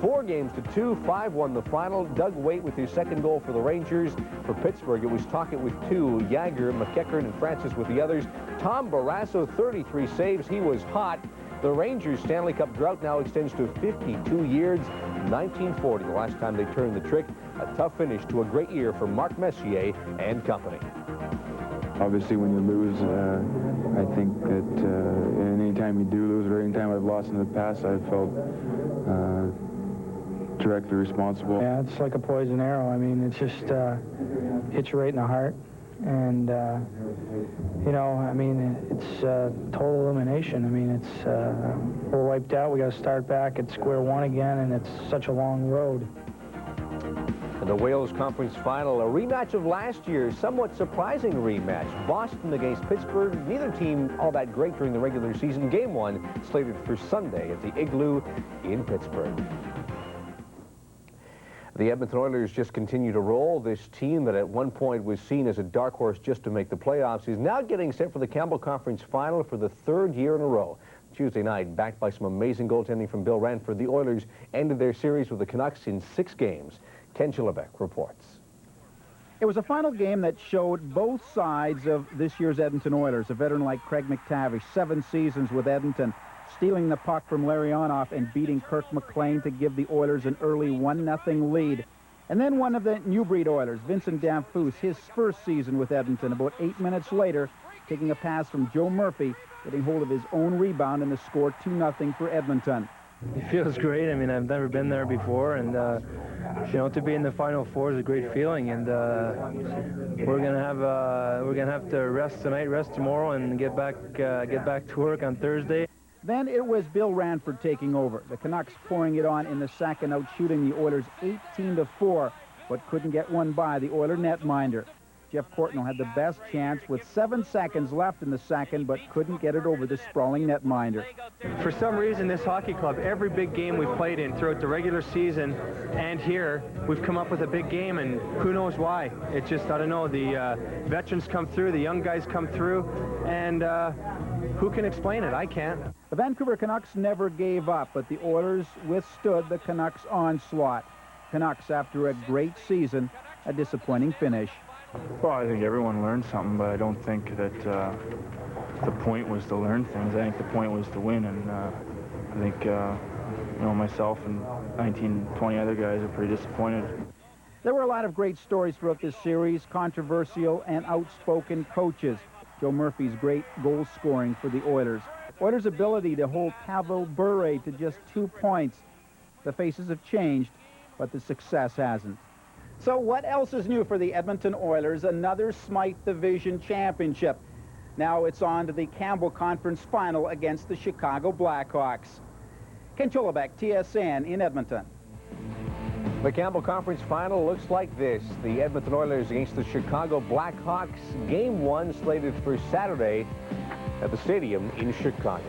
4-2, 5-1 the final. Doug Waite with his second goal for the Rangers. For Pittsburgh, it was Tocchet with 2, Jagr, McEachern, and Francis with the others. Tom Barrasso, 33 saves. He was hot. The Rangers' Stanley Cup drought now extends to 52 years. 1940, the last time they turned the trick. A tough finish to a great year for Mark Messier and company. Obviously, when you lose, I think that any time you do lose, or any time I've lost in the past, I've felt directly responsible. Yeah, it's like a poison arrow. I mean, it's just hits you right in the heart. And, you know, I mean, it's total elimination. I mean, it's we're wiped out. We got to start back at square one again, and it's such a long road. And the Wales Conference Final, a rematch of last year's somewhat surprising rematch. Boston against Pittsburgh. Neither team all that great during the regular season. Game 1 slated for Sunday at the Igloo in Pittsburgh. The Edmonton Oilers just continue to roll. This team that at one point was seen as a dark horse just to make the playoffs is now getting set for the Campbell Conference Final for the 3rd year in a row. Tuesday night, backed by some amazing goaltending from Bill Ranford, the Oilers ended their series with the Canucks in 6 games. Ken Chillibeck reports. It was a final game that showed both sides of this year's Edmonton Oilers. A veteran like Craig McTavish, 7 seasons with Edmonton, stealing the puck from Larionov and beating Kirk McLean to give the Oilers an early 1-0 lead. And then one of the new breed Oilers, Vincent Damphousse, his first season with Edmonton, about 8 minutes later, taking a pass from Joe Murphy, getting hold of his own rebound and the score 2-0 for Edmonton. It feels great. I mean, I've never been there before, and you know, to be in the Final Four is a great feeling. And we're gonna have to rest tonight, rest tomorrow, and get back to work on Thursday. Then it was Bill Ranford taking over. The Canucks pouring it on in the second, out shooting the Oilers 18-4, but couldn't get one by the Oiler netminder. Jeff Courtnall had the best chance with 7 seconds left in the second, but couldn't get it over the sprawling netminder. For some reason, this hockey club, every big game we've played in throughout the regular season and here, we've come up with a big game, and who knows why. It's just, I don't know, the veterans come through, the young guys come through, and who can explain it? I can't. The Vancouver Canucks never gave up, but the Oilers withstood the Canucks' onslaught. Canucks, after a great season, a disappointing finish. Well, I think everyone learned something, but I don't think that the point was to learn things. I think the point was to win, and I think, you know, myself and 19, 20 other guys are pretty disappointed. There were a lot of great stories throughout this series, controversial and outspoken coaches. Joe Murphy's great goal scoring for the Oilers. Oilers' ability to hold Pavel Bure to just 2 points. The faces have changed, but the success hasn't. So what else is new for the Edmonton Oilers? Another Smythe Division championship. Now it's on to the Campbell Conference Final against the Chicago Blackhawks. Ken Cholabek, TSN in Edmonton. The Campbell Conference Final looks like this. The Edmonton Oilers against the Chicago Blackhawks. Game 1 slated for Saturday at the stadium in Chicago.